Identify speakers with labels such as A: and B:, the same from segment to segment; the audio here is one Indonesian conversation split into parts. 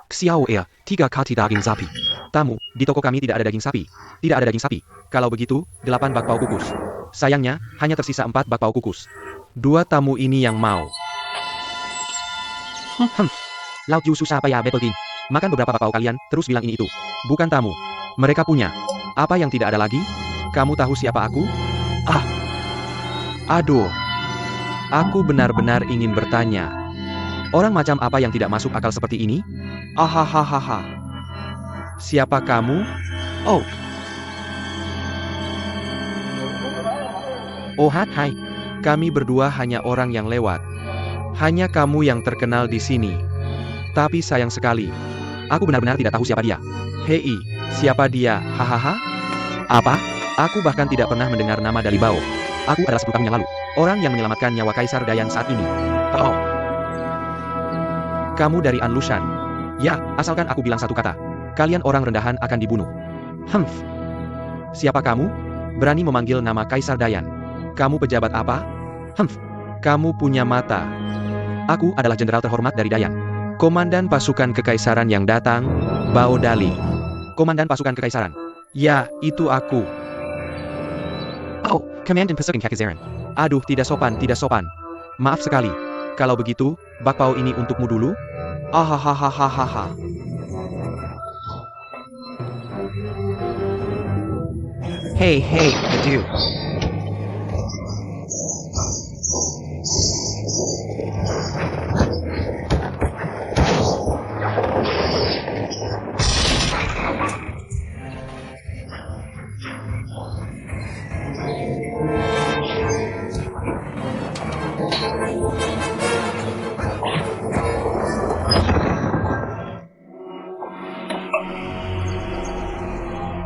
A: Xiao Ea, 3 kati daging sapi. Tamu, di toko kami tidak ada daging sapi. Tidak ada daging sapi. Kalau begitu, 8 bakpao kukus. Sayangnya, hanya tersisa 4 bakpao kukus. 2 tamu ini yang mau. Laut Yu susah apa ya Begin? Makan beberapa bakpao kalian, terus bilang ini itu. Bukan tamu. Mereka punya. Apa yang tidak ada lagi? Kamu tahu siapa aku? Ah. Aduh. Aku benar-benar ingin bertanya. Orang macam apa yang tidak masuk akal seperti ini? Ahahaha. Siapa kamu? Oh. Oh hai. Kami berdua hanya orang yang lewat. Hanya kamu yang terkenal di sini. Tapi sayang sekali. Aku benar-benar tidak tahu siapa dia. Hei, siapa dia? Hahaha. Apa? Aku bahkan tidak pernah mendengar nama dari Bao. Aku adalah 10 tahun yang lalu. Orang yang menyelamatkan nyawa Kaisar Dayan saat ini. Oh. Kamu dari An Lushan. Ya, asalkan aku bilang satu kata. Kalian orang rendahan akan dibunuh. Siapa kamu? Berani memanggil nama Kaisar Dayan. Kamu pejabat apa? Kamu punya mata. Aku adalah jenderal terhormat dari Dayan. Komandan pasukan kekaisaran yang datang, Bao Dali. Komandan pasukan kekaisaran. Ya, itu aku. Oh, Komandan pasukan kekaisaran. Aduh, tidak sopan, tidak sopan. Maaf sekali. Kalau begitu, bakpao ini untukmu dulu. Ahahaha. Hey, aduh.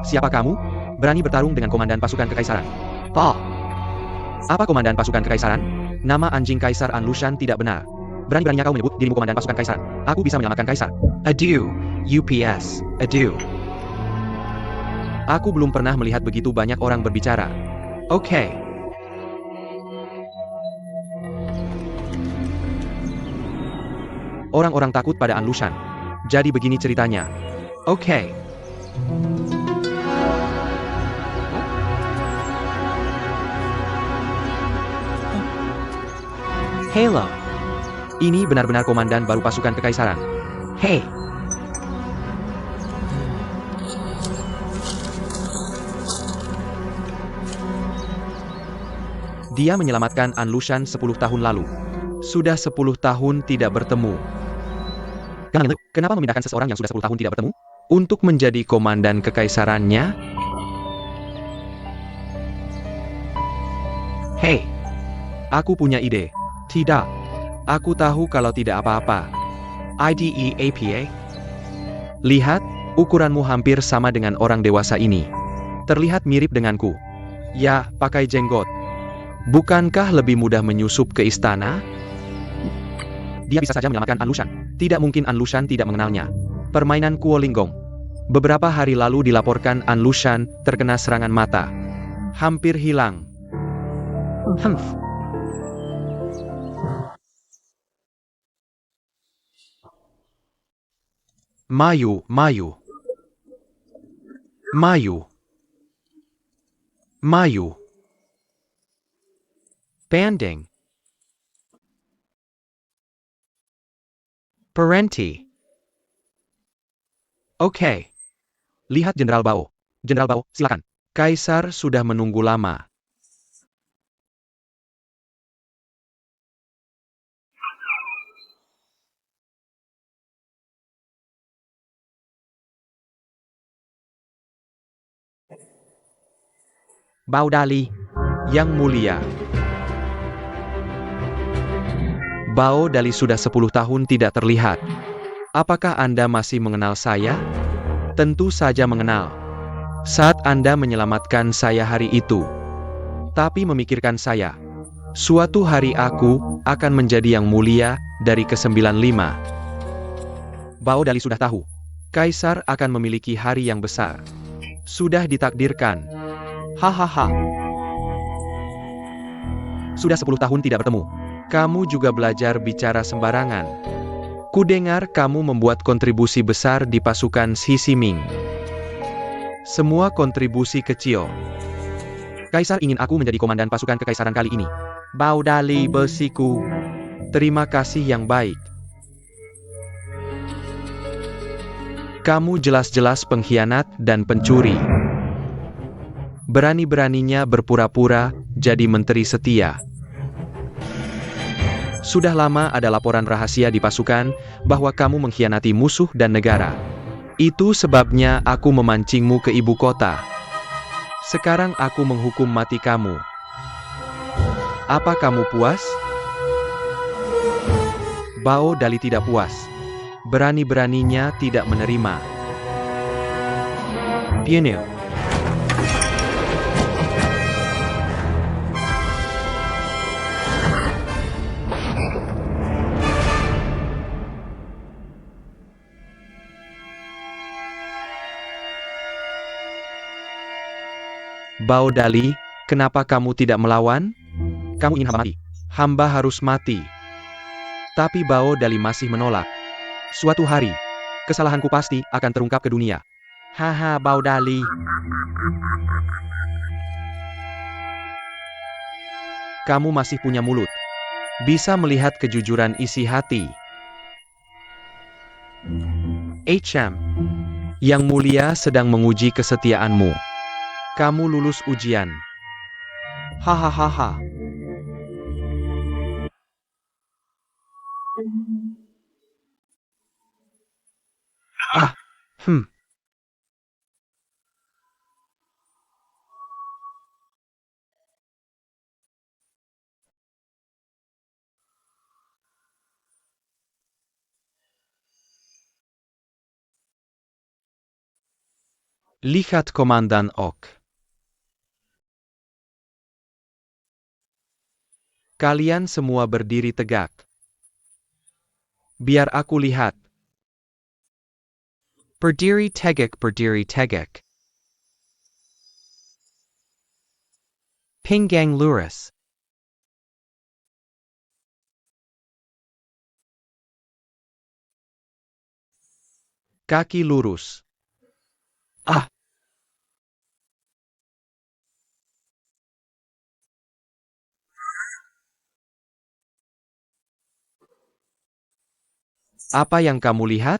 A: Siapa kamu? Berani bertarung dengan komandan pasukan kekaisaran. Apa komandan pasukan kekaisaran? Nama anjing Kaisar An Lushan tidak benar. Berani-beraninya kau menyebut dirimu komandan pasukan kekaisaran. Aku bisa menyelamatkan Kaisar. Aduh, UPS. Aduh. Aku belum pernah melihat begitu banyak orang berbicara. Oke. Orang-orang takut pada An Lushan. Jadi begini ceritanya. Oke. Hello. Ini benar-benar komandan baru pasukan kekaisaran. Hey. Dia menyelamatkan An Lushan 10 tahun lalu. Sudah 10 tahun tidak bertemu. Kenapa memindahkan seseorang yang sudah 10 tahun tidak bertemu? Untuk menjadi komandan kekaisarannya? Hey. Aku punya ide. Tidak. Aku tahu kalau tidak apa-apa. IDEAPA? Lihat, ukuranmu hampir sama dengan orang dewasa ini. Terlihat mirip denganku. Ya, pakai jenggot. Bukankah lebih mudah menyusup ke istana? Dia bisa saja menyelamatkan An Lushan. Tidak mungkin An Lushan tidak mengenalnya. Permainan Kuo Linggong. Beberapa hari lalu dilaporkan An Lushan terkena serangan mata. Hampir hilang. Mayu. Banding. Parenti. Oke. Lihat Jenderal Bao. Jenderal Bao, silakan. Kaisar sudah menunggu lama. Bao Dali, Yang Mulia. Bao Dali sudah 10 tahun tidak terlihat. Apakah Anda masih mengenal saya? Tentu saja mengenal. Saat Anda menyelamatkan saya hari itu. Tapi memikirkan saya. Suatu hari aku akan menjadi yang mulia dari ke-95. Bao Dali sudah tahu. Kaisar akan memiliki hari yang besar. Sudah ditakdirkan. Hahaha. Sudah 10 tahun tidak bertemu. Kamu juga belajar bicara sembarangan. Kudengar kamu membuat kontribusi besar di pasukan Xi Ximing. Semua kontribusi kecil. Kaisar ingin aku menjadi komandan pasukan kekaisaran kali ini. Bao Dali bersiku. Terima kasih yang baik. Kamu jelas-jelas pengkhianat dan pencuri. Berani-beraninya berpura-pura jadi menteri setia. Sudah lama ada laporan rahasia di pasukan bahwa kamu mengkhianati musuh dan negara. Itu sebabnya aku memancingmu ke ibu kota. Sekarang aku menghukum mati kamu. Apa kamu puas? Bao Dali tidak puas. Berani-beraninya tidak menerima. Pienil. Bao Dali, kenapa kamu tidak melawan? Kamu ingin hamba mati. Hamba harus mati. Tapi Bao Dali masih menolak. Suatu hari, kesalahanku pasti akan terungkap ke dunia. Haha, Bao Dali. Kamu masih punya mulut. Bisa melihat kejujuran isi hati. HM. Yang mulia sedang menguji kesetiaanmu. Kamu lulus ujian. Hahaha. Ah, Lihat Komandan Ok. Kalian semua berdiri tegak. Biar aku lihat. Berdiri tegak, berdiri tegak. Pinggang lurus. Kaki lurus. Ah, apa yang kamu lihat?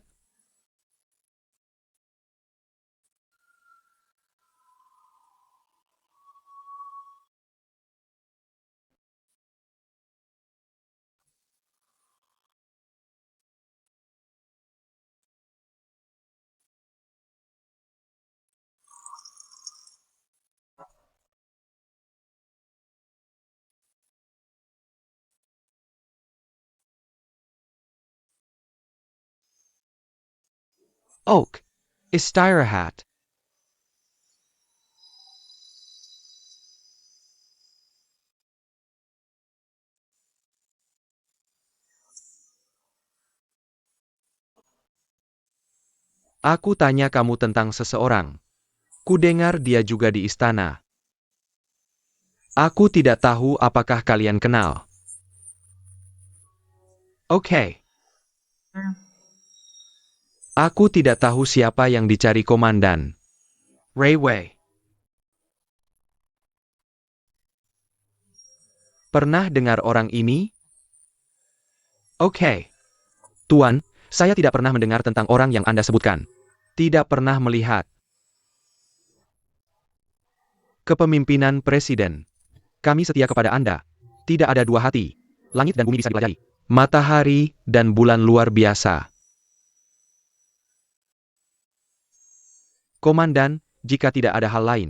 A: Ok. Istirahat. Aku tanya kamu tentang seseorang. Kudengar dia juga di istana. Aku tidak tahu apakah kalian kenal. Oke. Aku tidak tahu siapa yang dicari komandan. Ray Wei. Pernah dengar orang ini? Oke. Tuan, saya tidak pernah mendengar tentang orang yang Anda sebutkan. Tidak pernah melihat. Kepemimpinan Presiden. Kami setia kepada Anda. Tidak ada dua hati. Langit dan bumi bisa dipelajari. Matahari dan bulan luar biasa. Komandan, jika tidak ada hal lain.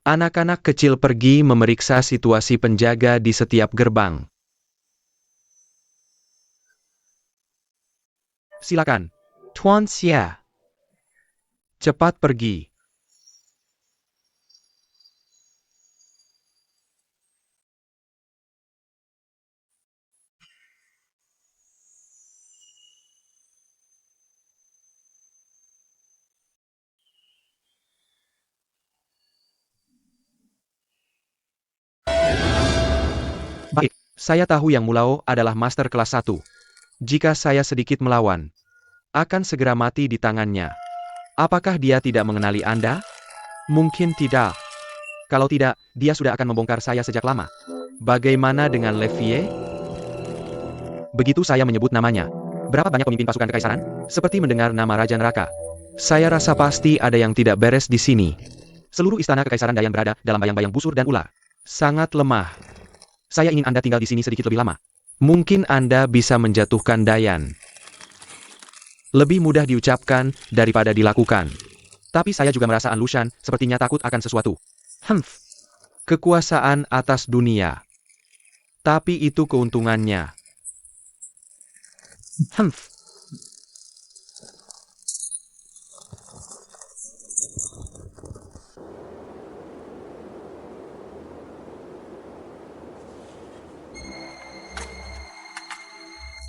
A: Anak-anak kecil pergi memeriksa situasi penjaga di setiap gerbang. Silakan. Tuan Xia. Cepat pergi. Baik, saya tahu Yang Mulao adalah master kelas 1. Jika saya sedikit melawan, akan segera mati di tangannya. Apakah dia tidak mengenali Anda? Mungkin tidak. Kalau tidak, dia sudah akan membongkar saya sejak lama. Bagaimana dengan Levier? Begitu saya menyebut namanya, berapa banyak pemimpin pasukan kekaisaran? Seperti mendengar nama Raja Neraka. Saya rasa pasti ada yang tidak beres di sini. Seluruh istana kekaisaran Dayan berada dalam bayang-bayang busur dan ular. Sangat lemah. Saya ingin Anda tinggal di sini sedikit lebih lama. Mungkin Anda bisa menjatuhkan Dayan. Lebih mudah diucapkan daripada dilakukan. Tapi saya juga merasa Anlushan sepertinya takut akan sesuatu. Kekuasaan atas dunia. Tapi itu keuntungannya.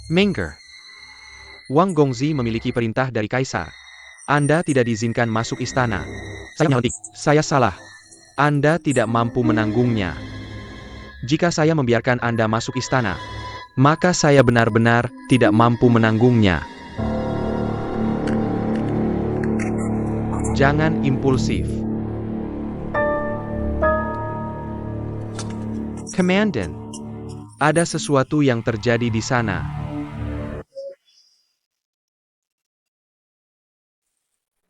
A: Menger. Wang Gongzi memiliki perintah dari Kaisar. Anda tidak diizinkan masuk istana. Saya menyeletik. Saya salah. Anda tidak mampu menanggungnya. Jika saya membiarkan Anda masuk istana, maka saya benar-benar tidak mampu menanggungnya. Jangan impulsif. Komandan, ada sesuatu yang terjadi di sana.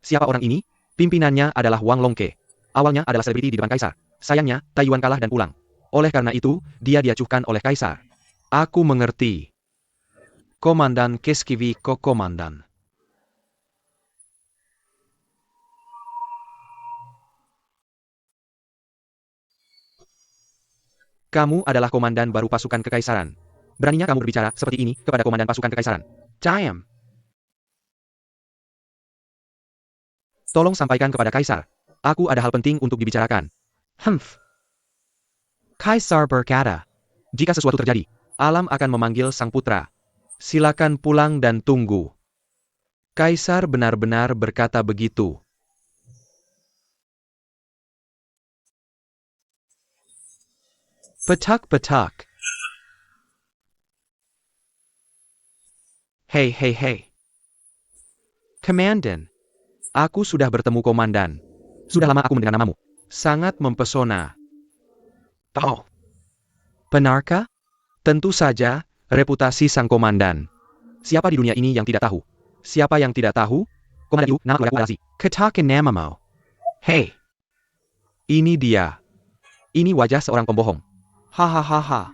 A: Siapa orang ini? Pimpinannya adalah Wang Longke. Awalnya adalah selebriti di depan Kaisar. Sayangnya, Taiyuan kalah dan pulang. Oleh karena itu, dia diacuhkan oleh Kaisar. Aku mengerti. Komandan Keskivi Komandan. Kamu adalah komandan baru pasukan kekaisaran. Beraninya kamu berbicara seperti ini kepada komandan pasukan kekaisaran. Diam. Tolong sampaikan kepada Kaisar. Aku ada hal penting untuk dibicarakan. Kaisar berkata, jika sesuatu terjadi, alam akan memanggil sang putra. Silakan pulang dan tunggu. Kaisar benar-benar berkata begitu. Petak-petak. Hei. Komandan. Aku sudah bertemu komandan. Sudah lama aku mendengar namamu. Sangat mempesona. Oh. Benarkah? Tentu saja, reputasi sang komandan. Siapa di dunia ini yang tidak tahu? Siapa yang tidak tahu? Komandan Yu, nama keluargaku adalah Katakan namamu. Hei. Ini dia. Ini wajah seorang pembohong. Hahaha.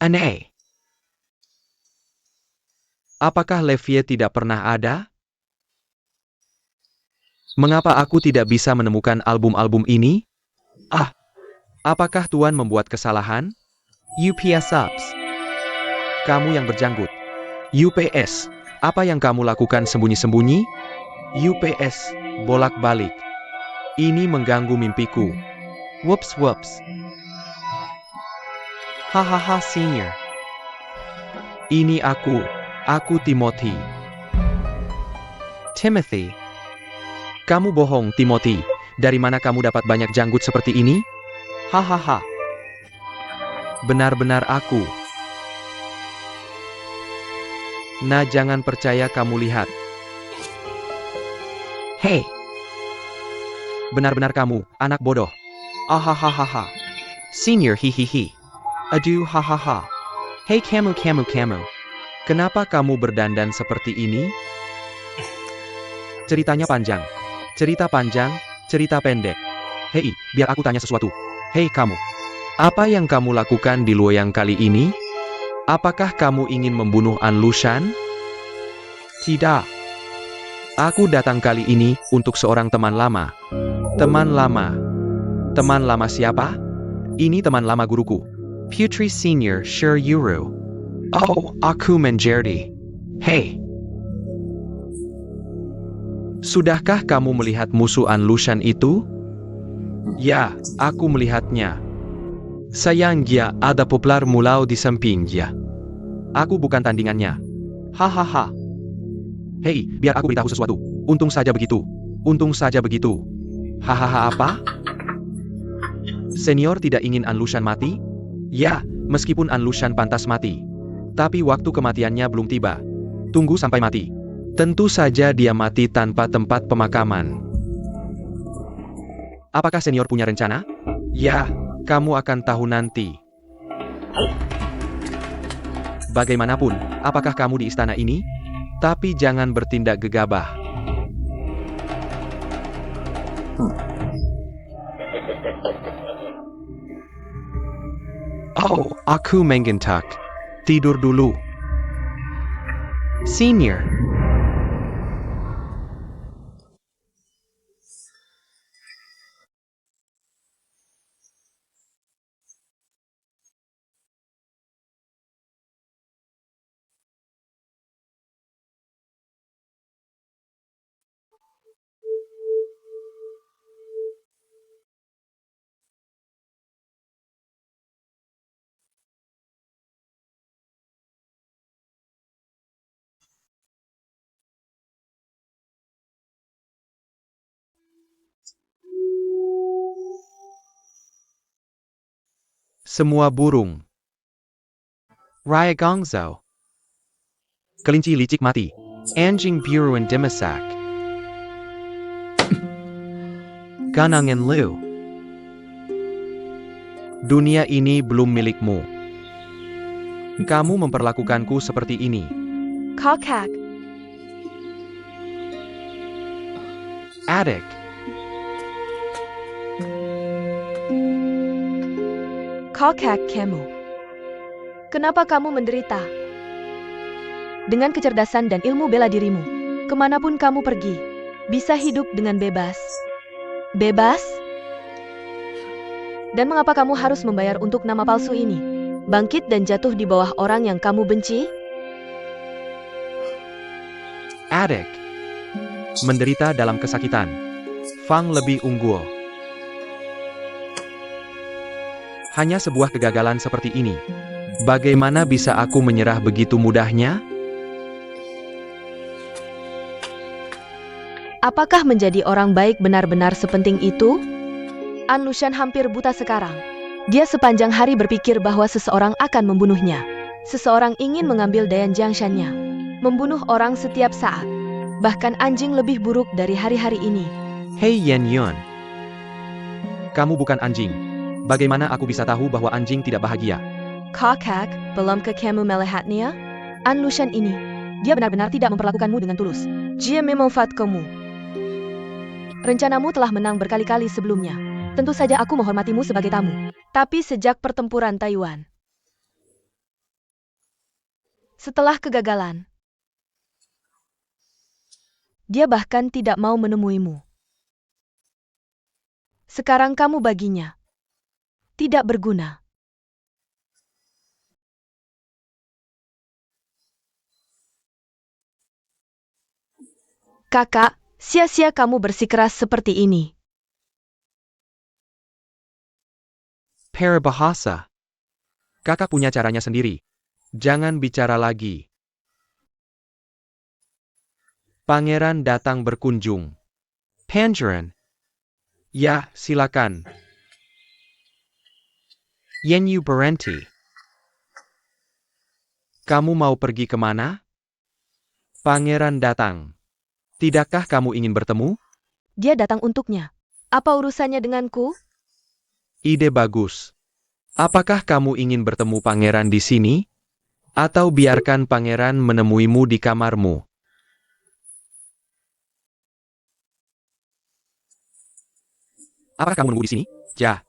A: Aneh. Apakah Levier tidak pernah ada? Mengapa aku tidak bisa menemukan album-album ini? Apakah Tuan membuat kesalahan? UPS Ups. Kamu yang berjanggut. UPS. Apa yang kamu lakukan sembunyi-sembunyi? UPS. Bolak-balik. Ini mengganggu mimpiku. Whoops. Hahaha senior. Ini aku. Aku Timothy. Timothy. Kamu bohong, Timothy. Dari mana kamu dapat banyak janggut seperti ini? Hahaha. Benar-benar aku. Nah, jangan percaya kamu lihat. Hei. Benar-benar kamu, anak bodoh. Ahahaha. Senior hihihi. Aduh hahaha. Hei kamu. Kenapa kamu berdandan seperti ini? Ceritanya panjang. Cerita panjang, cerita pendek. Hei, biar aku tanya sesuatu. Hei kamu. Apa yang kamu lakukan di Luoyang kali ini? Apakah kamu ingin membunuh Anlushan? Tidak. Aku datang kali ini untuk seorang teman lama. Teman lama. Teman lama siapa? Ini teman lama guruku. Putri Senior Sher Yuru. Oh, aku menjadi. Hei. Sudahkah kamu melihat musuh An Lushan itu? Ya, aku melihatnya. Sayangnya ada popular mulau di sampingnya. Aku bukan tandingannya. Hahaha. Hei, biar aku beritahu sesuatu. Untung saja begitu. Untung saja begitu. Hahaha apa? Senior tidak ingin An Lushan mati? Ya, meskipun An Lushan pantas mati. Tapi waktu kematiannya belum tiba. Tunggu sampai mati. Tentu saja dia mati tanpa tempat pemakaman. Apakah senior punya rencana? Ya, kamu akan tahu nanti. Bagaimanapun, apakah kamu di istana ini? Tapi jangan bertindak gegabah. Oh, aku mengentak. Tidur dulu. Senior. Semua burung. Raya Gongzhou. Kelinci licik mati. Anjing biruan dimasak. Ganangan Liu. Dunia ini belum milikmu. Kamu memperlakukanku seperti ini.
B: Kakak,
A: Adik.
B: kakak kamu. Kenapa kamu menderita? Dengan kecerdasan dan ilmu bela dirimu, kemanapun kamu pergi, bisa hidup dengan bebas. Bebas? Dan mengapa kamu harus membayar untuk nama palsu ini? Bangkit dan jatuh di bawah orang yang kamu benci?
A: Adik. Menderita dalam kesakitan. Fang lebih unggul. Hanya sebuah kegagalan seperti ini. Bagaimana bisa aku menyerah begitu mudahnya?
B: Apakah menjadi orang baik benar-benar sepenting itu? An Lushan hampir buta sekarang. Dia sepanjang hari berpikir bahwa seseorang akan membunuhnya. Seseorang ingin mengambil Dayan Jiangshannya. Membunuh orang setiap saat. Bahkan anjing lebih buruk dari hari-hari ini.
A: Hei Yan Yun. Kamu bukan anjing. Bagaimana aku bisa tahu bahwa anjing tidak bahagia?
B: Kakak, belumkah kamu melihatnya? An Lushan ini, dia benar-benar tidak memperlakukanmu dengan tulus. Dia memanfaatkanmu. Rencanamu telah menang berkali-kali sebelumnya. Tentu saja aku menghormatimu sebagai tamu. Tapi sejak pertempuran Taiwan, setelah kegagalan, dia bahkan tidak mau menemuimu. Sekarang kamu baginya tidak berguna. Kakak, sia-sia kamu bersikeras seperti ini.
A: Peribahasa. Kakak punya caranya sendiri. Jangan bicara lagi. Pangeran datang berkunjung. Pangeran. Ya, silakan. Yenyu berhenti. Kamu mau pergi kemana? Pangeran datang. Tidakkah kamu ingin bertemu?
B: Dia datang untuknya. Apa urusannya denganku?
A: Ide bagus. Apakah kamu ingin bertemu pangeran di sini? Atau biarkan pangeran menemuimu di kamarmu? Apakah kamu menunggu di sini? Ja.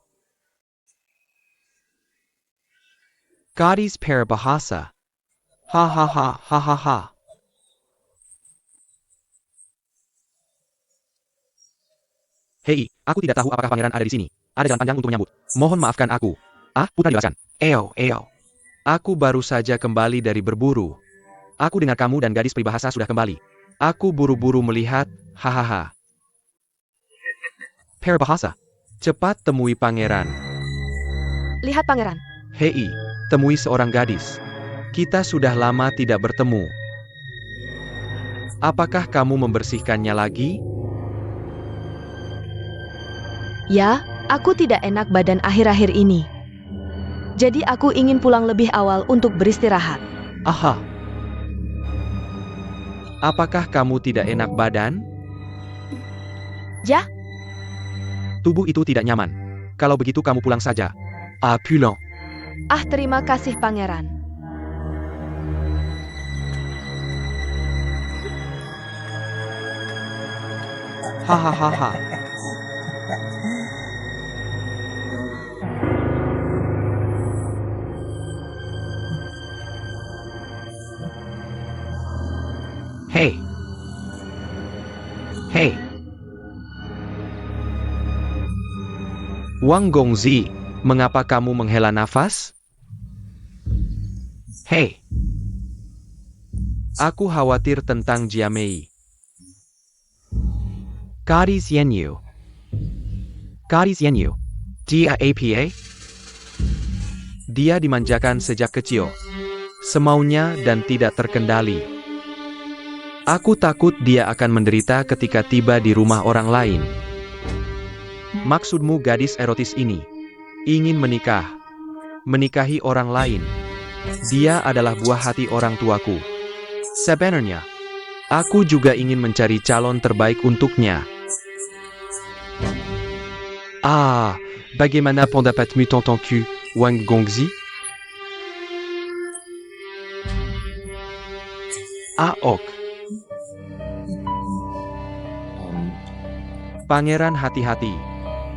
A: Gadis peribahasa. Hahaha, hahaha. Hei, aku tidak tahu apakah pangeran ada di sini. Ada jalan panjang untuk menyambut. Mohon maafkan aku. Ah, putra jelaskan. Eo. Aku baru saja kembali dari berburu. Aku dengar kamu dan gadis peribahasa sudah kembali. Aku buru-buru melihat, hahaha. Peribahasa. Cepat temui pangeran.
B: Lihat pangeran.
A: Hei, temui seorang gadis. Kita sudah lama tidak bertemu. Apakah kamu membersihkannya lagi?
B: Ya, aku tidak enak badan akhir-akhir ini. Jadi aku ingin pulang lebih awal untuk beristirahat.
A: Aha. Apakah kamu tidak enak badan?
B: Ya,
A: Tubuh itu tidak nyaman. Kalau begitu kamu pulang saja. Ah, pulang.
B: terima kasih pangeran.
A: Hahaha. Hei. Wang Gongzi, mengapa kamu menghela nafas? Hei. Aku khawatir tentang Jiamei. Gadis Yanyu. Dia apa? Dia dimanjakan sejak kecil. Semaunya dan tidak terkendali. Aku takut dia akan menderita ketika tiba di rumah orang lain. Maksudmu gadis erotis ini ingin menikah, menikahi orang lain. Dia adalah buah hati orang tuaku. Sebenarnya, aku juga ingin mencari calon terbaik untuknya. Ah, bagaimana pendapatmu tentang Wang Gongzi? Ok. Pangeran hati-hati.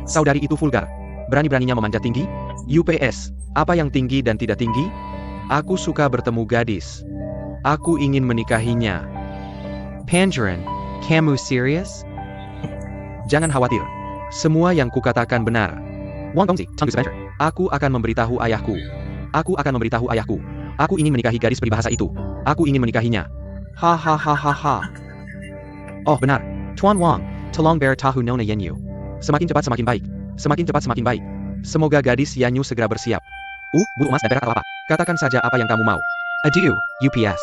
A: Saudari itu vulgar. Berani-beraninya memanjat tinggi? UPS, apa yang tinggi dan tidak tinggi? Aku suka bertemu gadis. Aku ingin menikahinya. Pangeran, kamu serius? Jangan khawatir. Semua yang kukatakan benar. Wang Gongzi, tunggu sebentar. Aku akan memberitahu ayahku. Aku ingin menikahi gadis peribahasa itu. Aku ingin menikahinya. Hahaha. Oh benar. Tuan Wang, tolong beritahu Nona Yanyu. Semakin cepat semakin baik. Semoga gadis Yanyu segera bersiap. Bulu emas dan perak atau apa? Katakan saja apa yang kamu mau. Adieu, UPS.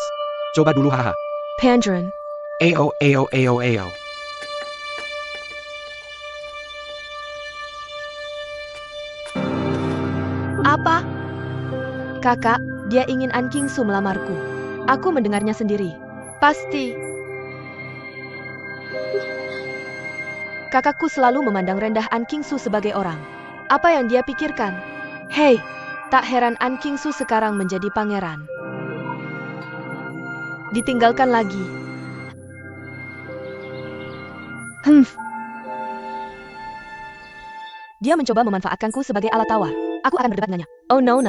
A: Coba dulu haha.
B: Pangeran,
A: Ao.
B: apa? Kakak, dia ingin An Qingsu melamarku. Aku mendengarnya sendiri. Pasti. Kakakku selalu memandang rendah An Qingsu sebagai orang. Apa yang dia pikirkan? Hei, tak heran An Qingsu sekarang menjadi pangeran. Ditinggalkan lagi. Dia mencoba memanfaatkanku sebagai alat tawar. Aku akan berdebat dengannya. Oh no.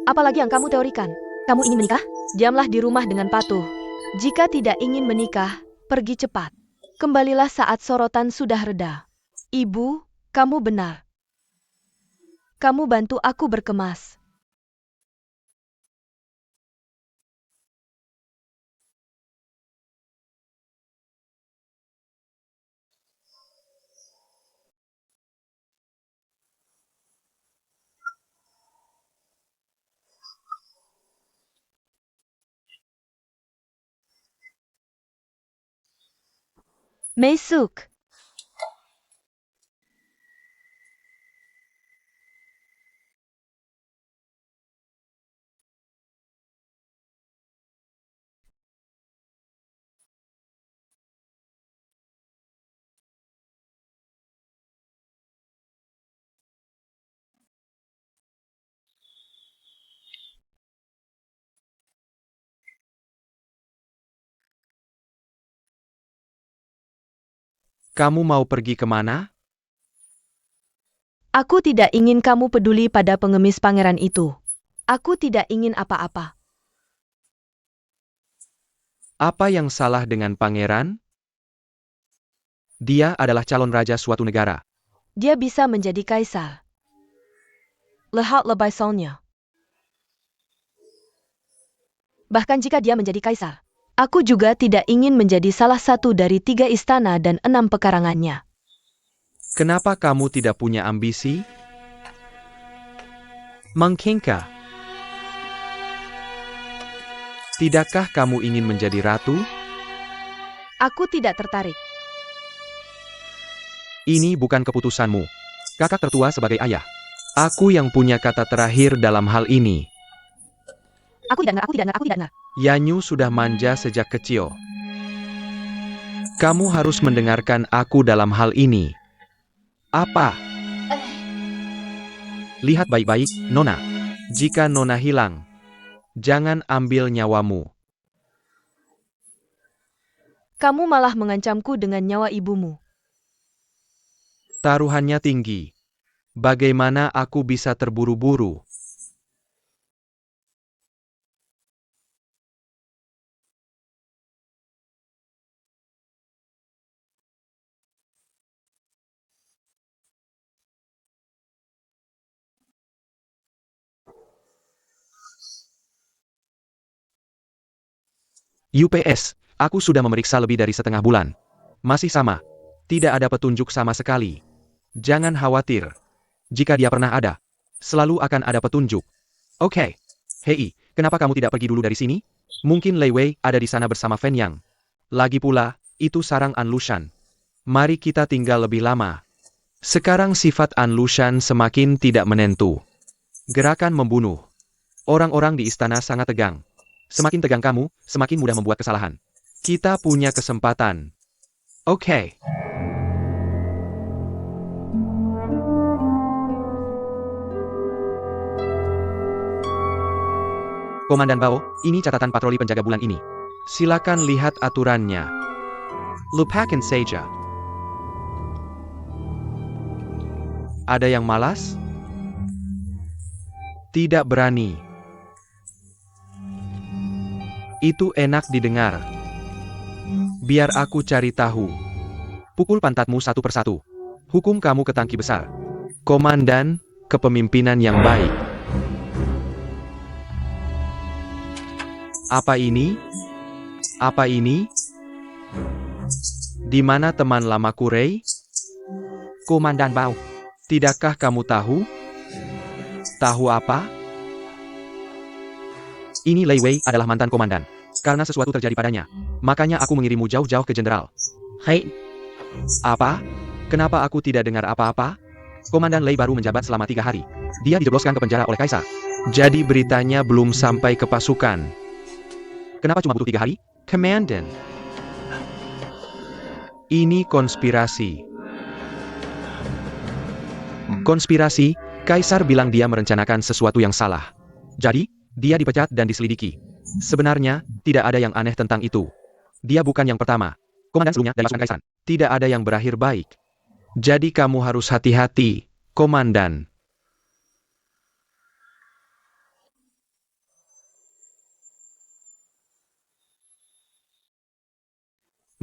B: Apalagi yang kamu teorikan? Kamu ingin menikah? Diamlah di rumah dengan patuh. Jika tidak ingin menikah, pergi cepat. Kembalilah saat sorotan sudah reda. Ibu, kamu benar. Kamu bantu aku berkemas. Meisuk.
A: Kamu mau pergi kemana?
B: Aku tidak ingin kamu peduli pada pengemis pangeran itu. Aku tidak ingin apa-apa.
A: Apa yang salah dengan pangeran? Dia adalah calon raja suatu negara.
B: Dia bisa menjadi kaisar. Lihatlah Baisalnya. Bahkan jika dia menjadi kaisar, aku juga tidak ingin menjadi salah satu dari 3 istana dan 6 pekarangannya.
A: Kenapa kamu tidak punya ambisi? Mengkengka. Tidakkah kamu ingin menjadi ratu?
B: Aku tidak tertarik.
A: Ini bukan keputusanmu. Kakak tertua sebagai ayah. Aku yang punya kata terakhir dalam hal ini.
B: Aku tidak dengar.
A: Yanyu sudah manja sejak kecil. Kamu harus mendengarkan aku dalam hal ini. Apa? Lihat baik-baik, Nona. Jika Nona hilang, jangan ambil nyawamu.
B: Kamu malah mengancamku dengan nyawa ibumu.
A: Taruhannya tinggi. Bagaimana aku bisa terburu-buru? UPS, aku sudah memeriksa lebih dari setengah bulan. Masih sama. Tidak ada petunjuk sama sekali. Jangan khawatir. Jika dia pernah ada, selalu akan ada petunjuk. Oke. Hei, kenapa kamu tidak pergi dulu dari sini? Mungkin Lei Wei ada di sana bersama Fen Yang. Lagi pula, itu sarang An Lushan. Mari kita tinggal lebih lama. Sekarang sifat An Lushan semakin tidak menentu. Gerakan membunuh. Orang-orang di istana sangat tegang. Semakin tegang kamu, semakin mudah membuat kesalahan. Kita punya kesempatan. Oke. Komandan Bao, ini catatan patroli penjaga bulan ini. Silakan lihat aturannya. Lupakan saja. Ada yang malas? Tidak berani. Itu enak didengar. Biar aku cari tahu. Pukul pantatmu satu persatu. Hukum kamu ke tangki besar. Komandan, kepemimpinan yang baik. Apa ini? Apa ini? Di mana teman lamaku Rei? Komandan Bao. Tidakkah kamu tahu? Tahu apa? Ini Lei Wei adalah mantan komandan. Karena sesuatu terjadi padanya, makanya aku mengirimmu jauh-jauh ke jenderal. Hai. Apa? Kenapa aku tidak dengar apa-apa? Komandan Lei baru menjabat selama 3 hari. Dia dijebloskan ke penjara oleh Kaisar. Jadi beritanya belum sampai ke pasukan. Kenapa cuma butuh 3 hari? Komandan. Ini konspirasi. Konspirasi, Kaisar bilang dia merencanakan sesuatu yang salah. Jadi, dia dipecat dan diselidiki. Sebenarnya, tidak ada yang aneh tentang itu. Dia bukan yang pertama. Komandan sebelumnya dari pasukan Kaisar. Tidak ada yang berakhir baik. Jadi kamu harus hati-hati, Komandan.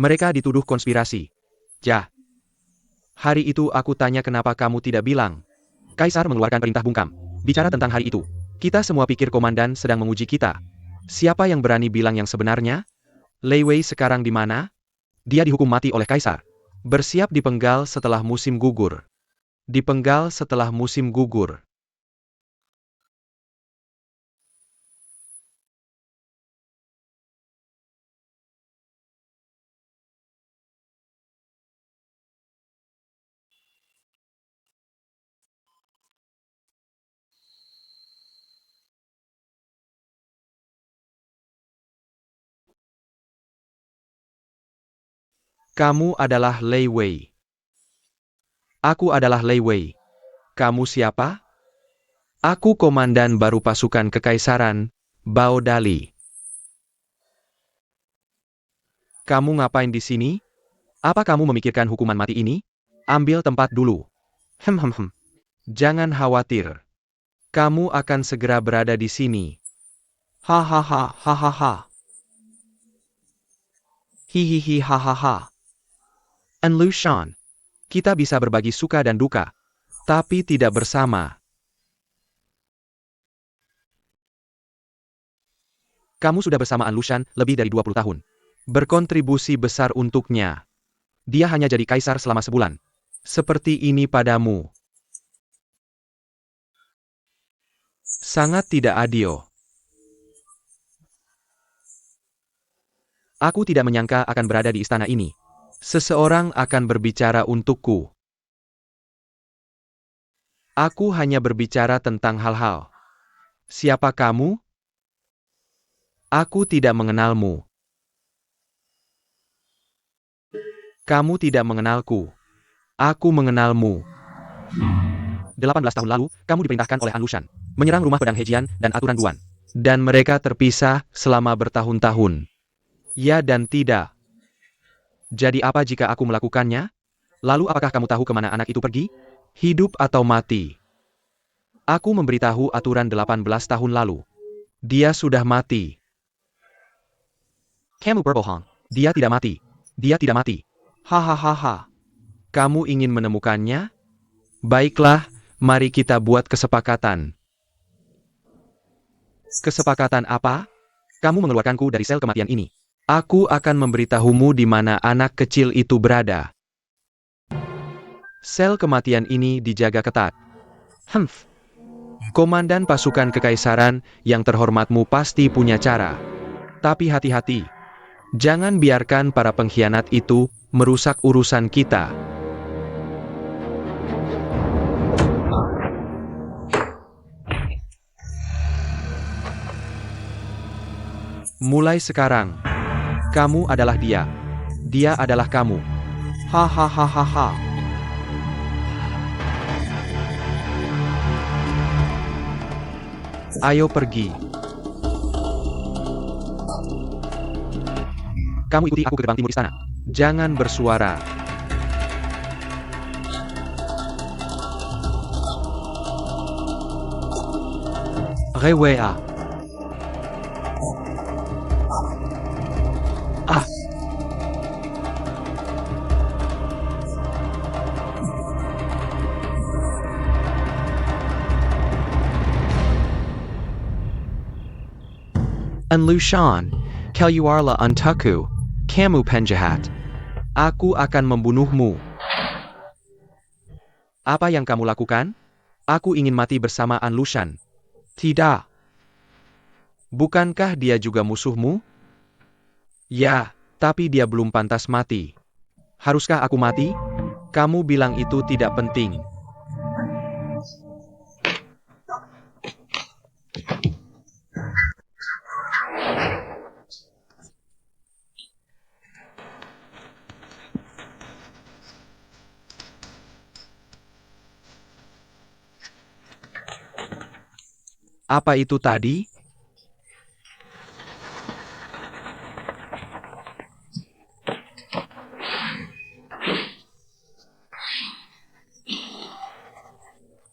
A: Mereka dituduh konspirasi. Ya. Hari itu aku tanya kenapa kamu tidak bilang. Kaisar mengeluarkan perintah bungkam. Bicara tentang hari itu. Kita semua pikir komandan sedang menguji kita. Siapa yang berani bilang yang sebenarnya? Lei Wei sekarang di mana? Dia dihukum mati oleh Kaisar. Bersiap dipenggal setelah musim gugur. Dipenggal setelah musim gugur. Kamu adalah Lei Wei. Aku adalah Lei Wei. Kamu siapa? Aku komandan baru pasukan kekaisaran, Bao Dali. Kamu ngapain di sini? Apa kamu memikirkan hukuman mati ini? Ambil tempat dulu. Jangan khawatir. Kamu akan segera berada di sini. Hahaha, hahaha. Hihihi, hahaha. An Lushan. Kita bisa berbagi suka dan duka, tapi tidak bersama. Kamu sudah bersama An Lushan lebih dari 20 tahun. Berkontribusi besar untuknya. Dia hanya jadi kaisar selama sebulan. Seperti ini padamu. Sangat tidak adil. Aku tidak menyangka akan berada di istana ini. Seseorang akan berbicara untukku. Aku hanya berbicara tentang hal-hal. Siapa kamu? Aku tidak mengenalmu. Kamu tidak mengenalku. Aku mengenalmu. 18 tahun lalu, kamu diperintahkan oleh An Lushan menyerang rumah pedang Hejian dan aturan Duan. Dan mereka terpisah selama bertahun-tahun. Ya dan tidak. Jadi apa jika aku melakukannya? Lalu apakah kamu tahu kemana anak itu pergi? Hidup atau mati? Aku memberitahu aturan 18 tahun lalu. Dia sudah mati. Kamu berbohong. Dia tidak mati. Dia tidak mati. Hahaha. Kamu ingin menemukannya? Baiklah, mari kita buat kesepakatan. Kesepakatan apa? Kamu mengeluarkanku dari sel kematian ini. Aku akan memberitahumu di mana anak kecil itu berada. Sel kematian ini dijaga ketat. Komandan pasukan kekaisaran yang terhormatmu pasti punya cara. Tapi hati-hati. Jangan biarkan para pengkhianat itu merusak urusan kita. Mulai sekarang, kamu adalah dia. Dia adalah kamu. Hahaha. Ayo pergi. Kamu ikuti aku ke gerbang timur istana. Jangan bersuara. Rewea. Ah. An Lushan, Kaluarla untukku. Kamu penjahat. Aku akan membunuhmu. Apa yang kamu lakukan? Aku ingin mati bersama An Lushan. Tidak. Bukankah dia juga musuhmu? Ya, tapi dia belum pantas mati. Haruskah aku mati? Kamu bilang itu tidak penting. Apa itu tadi?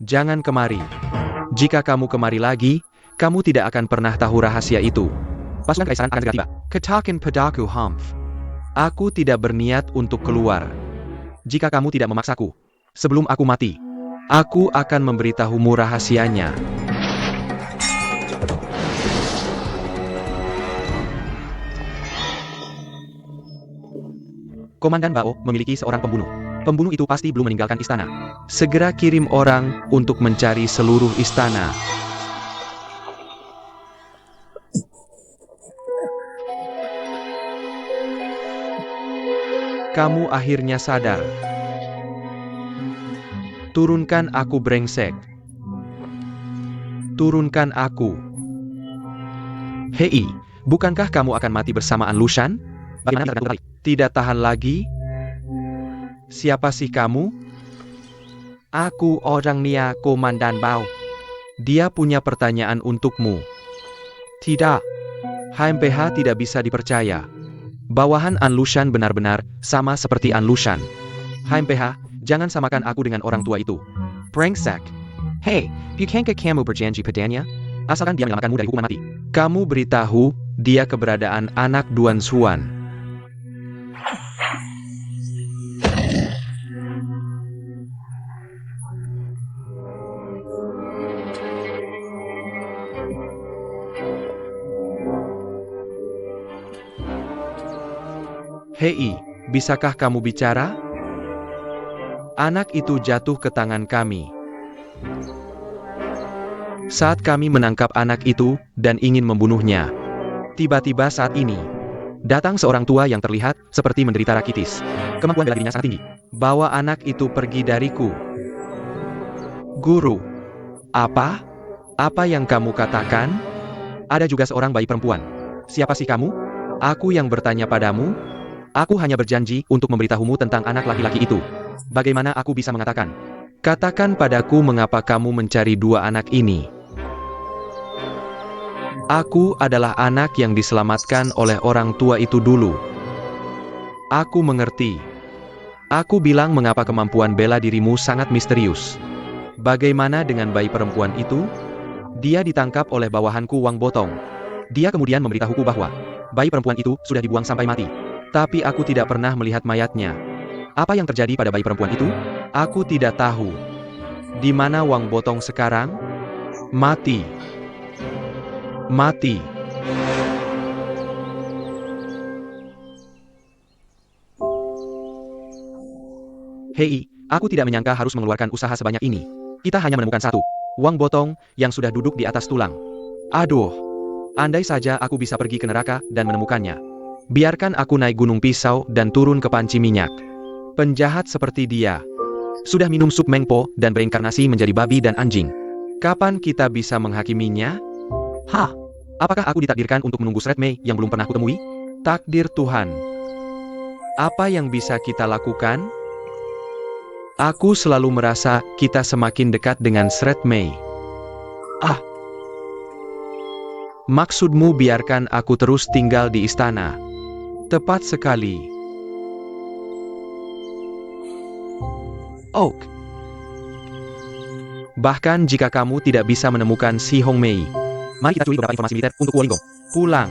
A: Jangan kemari. Jika kamu kemari lagi, kamu tidak akan pernah tahu rahasia itu. Pasukan kekaisaran akan segera tiba. Katakan padaku, Humph. Aku tidak berniat untuk keluar. Jika kamu tidak memaksaku, sebelum aku mati, aku akan memberitahumu rahasianya. Komandan Bao memiliki seorang pembunuh. Pembunuh itu pasti belum meninggalkan istana. Segera kirim orang untuk mencari seluruh istana. Kamu akhirnya sadar. Turunkan aku, brengsek. Turunkan aku. Hei, bukankah kamu akan mati bersama An Lushan? Bagaimana tergantung kali? Tidak tahan lagi? Siapa sih kamu? Aku orangnya Komandan Bao. Dia punya pertanyaan untukmu. Tidak. HMPH tidak bisa dipercaya. Bawahan An Lushan benar-benar sama seperti An Lushan. HMPH, jangan samakan aku dengan orang tua itu. Brengsek. Hey, bukankah kamu berjanji padanya? Asalkan dia menyelamatkanmu dari hukuman mati. Kamu beritahu dia keberadaan anak Duan Xuan. Hei, bisakah kamu bicara? Anak itu jatuh ke tangan kami. Saat kami menangkap anak itu dan ingin membunuhnya, tiba-tiba saat ini, datang seorang tua yang terlihat seperti menderita rakitis. Kemampuan bela dirinya sangat tinggi. Bawa anak itu pergi dariku. Guru. Apa? Apa yang kamu katakan? Ada juga seorang bayi perempuan. Siapa sih kamu? Aku yang bertanya padamu. Aku hanya berjanji untuk memberitahumu tentang anak laki-laki itu. Bagaimana aku bisa mengatakan? Katakan padaku mengapa kamu mencari dua anak ini. Aku adalah anak yang diselamatkan oleh orang tua itu dulu. Aku mengerti. Aku bilang mengapa kemampuan bela dirimu sangat misterius. Bagaimana dengan bayi perempuan itu? Dia ditangkap oleh bawahanku Wang Botong. Dia kemudian memberitahuku bahwa bayi perempuan itu sudah dibuang sampai mati. Tapi aku tidak pernah melihat mayatnya. Apa yang terjadi pada bayi perempuan itu? Aku tidak tahu. Di mana Wang Botong sekarang? Mati. Mati. Hei, aku tidak menyangka harus mengeluarkan usaha sebanyak ini. Kita hanya menemukan satu. Wang Botong, yang sudah duduk di atas tulang. Aduh. Andai saja aku bisa pergi ke neraka dan menemukannya. Biarkan aku naik gunung pisau dan turun ke panci minyak. Penjahat seperti dia. Sudah minum sup mengpo dan bereinkarnasi menjadi babi dan anjing. Kapan kita bisa menghakiminya? Hah? Apakah aku ditakdirkan untuk menunggu Sret Mei yang belum pernah kutemui? Takdir Tuhan. Apa yang bisa kita lakukan? Aku selalu merasa kita semakin dekat dengan Sret Mei. Ah. Maksudmu biarkan aku terus tinggal di istana? Tepat sekali. Oak. Bahkan jika kamu tidak bisa menemukan si Hong Mei, mari kita curi beberapa informasi militer untuk Luoyang. Pulang.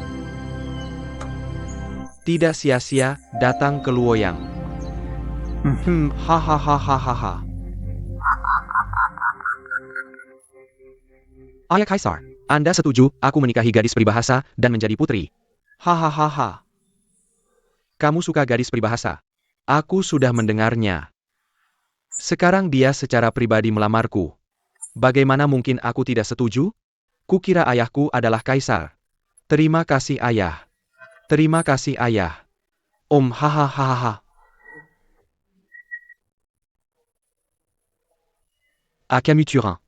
A: Tidak sia-sia datang ke Luoyang. Hahaha. Ayah Kaisar, Anda setuju aku menikahi gadis peribahasa dan menjadi putri? Hahaha. Kamu suka gadis peribahasa? Aku sudah mendengarnya. Sekarang dia secara pribadi melamarku. Bagaimana mungkin aku tidak setuju? Kukira ayahku adalah kaisar. Terima kasih ayah. Terima kasih ayah. Hahaha. Akamu Turin.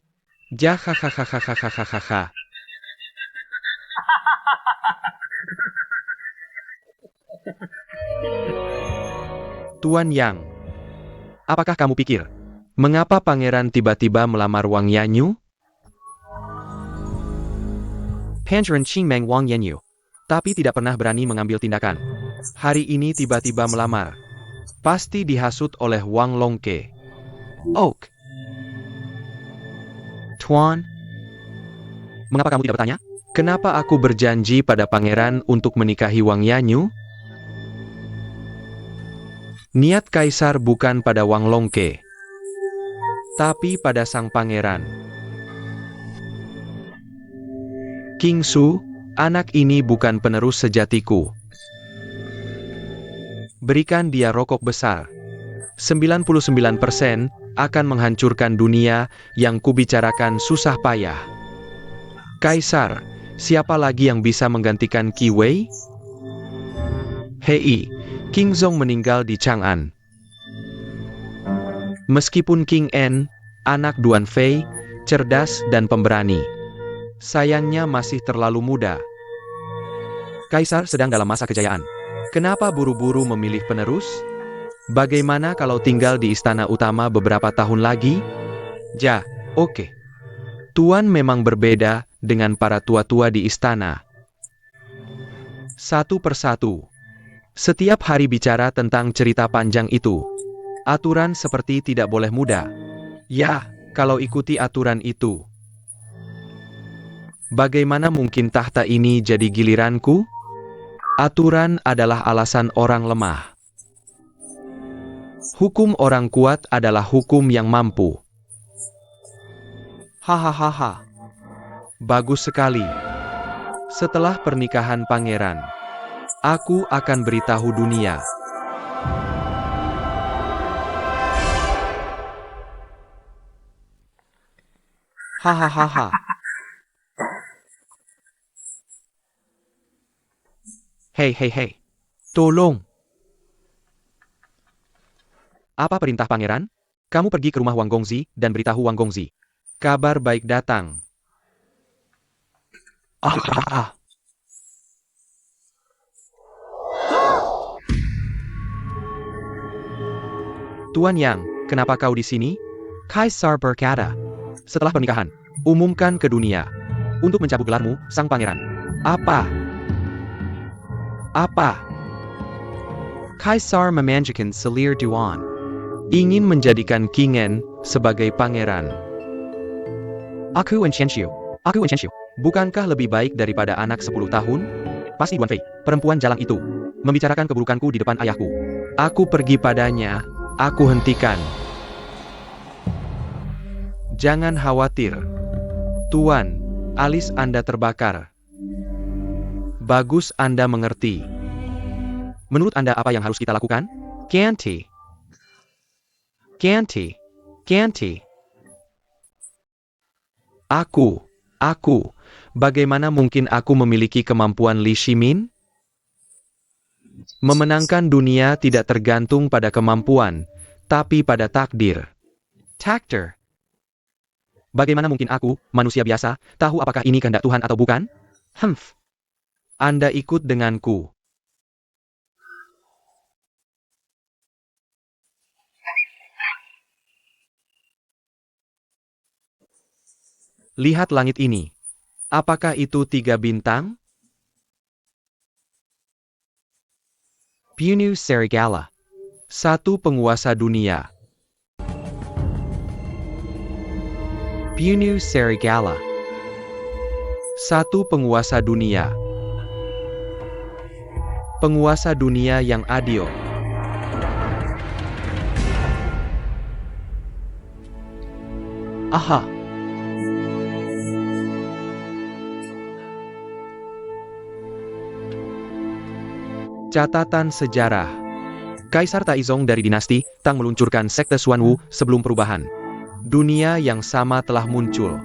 A: Jahahahahahahaha. Tuan Yang. Apakah kamu pikir? Mengapa pangeran tiba-tiba melamar Wang Yanyu? Pangeran Qingmeng Wang Yanyu. Tapi tidak pernah berani mengambil tindakan. Hari ini tiba-tiba melamar. Pasti dihasut oleh Wang Longke. Oak. Tuan. Mengapa kamu tidak bertanya? Kenapa aku berjanji pada pangeran untuk menikahi Wang Yanyu? Niat kaisar bukan pada Wang Longke, tapi pada sang pangeran. King Su, anak ini bukan penerus sejatiku. Berikan dia rokok besar. 99% akan menghancurkan dunia yang kubicarakan susah payah. Kaisar, siapa lagi yang bisa menggantikan Qi Wei? Hei, King Zong meninggal di Chang'an. Meskipun King En, anak Duan Fei, cerdas dan pemberani, sayangnya masih terlalu muda. Kaisar sedang dalam masa kejayaan. Kenapa buru-buru memilih penerus? Bagaimana kalau tinggal di istana utama beberapa tahun lagi? Oke. Tuan memang berbeda dengan para tua-tua di istana. Satu persatu. Setiap hari bicara tentang cerita panjang itu. Aturan seperti tidak boleh muda. Ya, kalau ikuti aturan itu. Bagaimana mungkin tahta ini jadi giliranku? Aturan adalah alasan orang lemah. Hukum orang kuat adalah hukum yang mampu. Hahaha. Bagus sekali. Setelah pernikahan pangeran, aku akan beritahu dunia Hahaha. Hei, hei, hei. Tolong. Apa perintah pangeran? Kamu pergi ke rumah Wang Gongzi dan beritahu Wang Gongzi. Kabar baik datang. Ah. Tuan Yang, kenapa kau di sini? Kaisar berkata. Setelah pernikahan, umumkan ke dunia. Untuk mencabut gelarmu, sang pangeran. Apa? Apa? Kaisar memanjakan Selir Duan. Ingin menjadikan Kingen sebagai pangeran. Aku Wenxianxiu. Aku Wenxianxiu. Bukankah lebih baik daripada anak 10 tahun? Pasti Duan Fei, perempuan jalang itu, membicarakan keburukanku di depan ayahku. Aku pergi padanya, aku hentikan. Jangan khawatir. Tuan, alis Anda terbakar. Bagus Anda mengerti. Menurut Anda apa yang harus kita lakukan? Ganti. Ganti. Ganti. Aku. Bagaimana mungkin aku memiliki kemampuan Li Shimin? Memenangkan dunia tidak tergantung pada kemampuan, tapi pada takdir. Takdir. Bagaimana mungkin aku, manusia biasa, tahu apakah ini kehendak Tuhan atau bukan? Anda ikut denganku. Lihat langit ini. Apakah itu 3 bintang? Punu Serigala. Satu penguasa dunia. Punu Serigala. Satu penguasa dunia. Penguasa dunia yang adil. Aha. Catatan sejarah. Kaisar Taizong dari dinasti Tang meluncurkan sekte Xuanwu sebelum perubahan. Dunia yang sama telah muncul.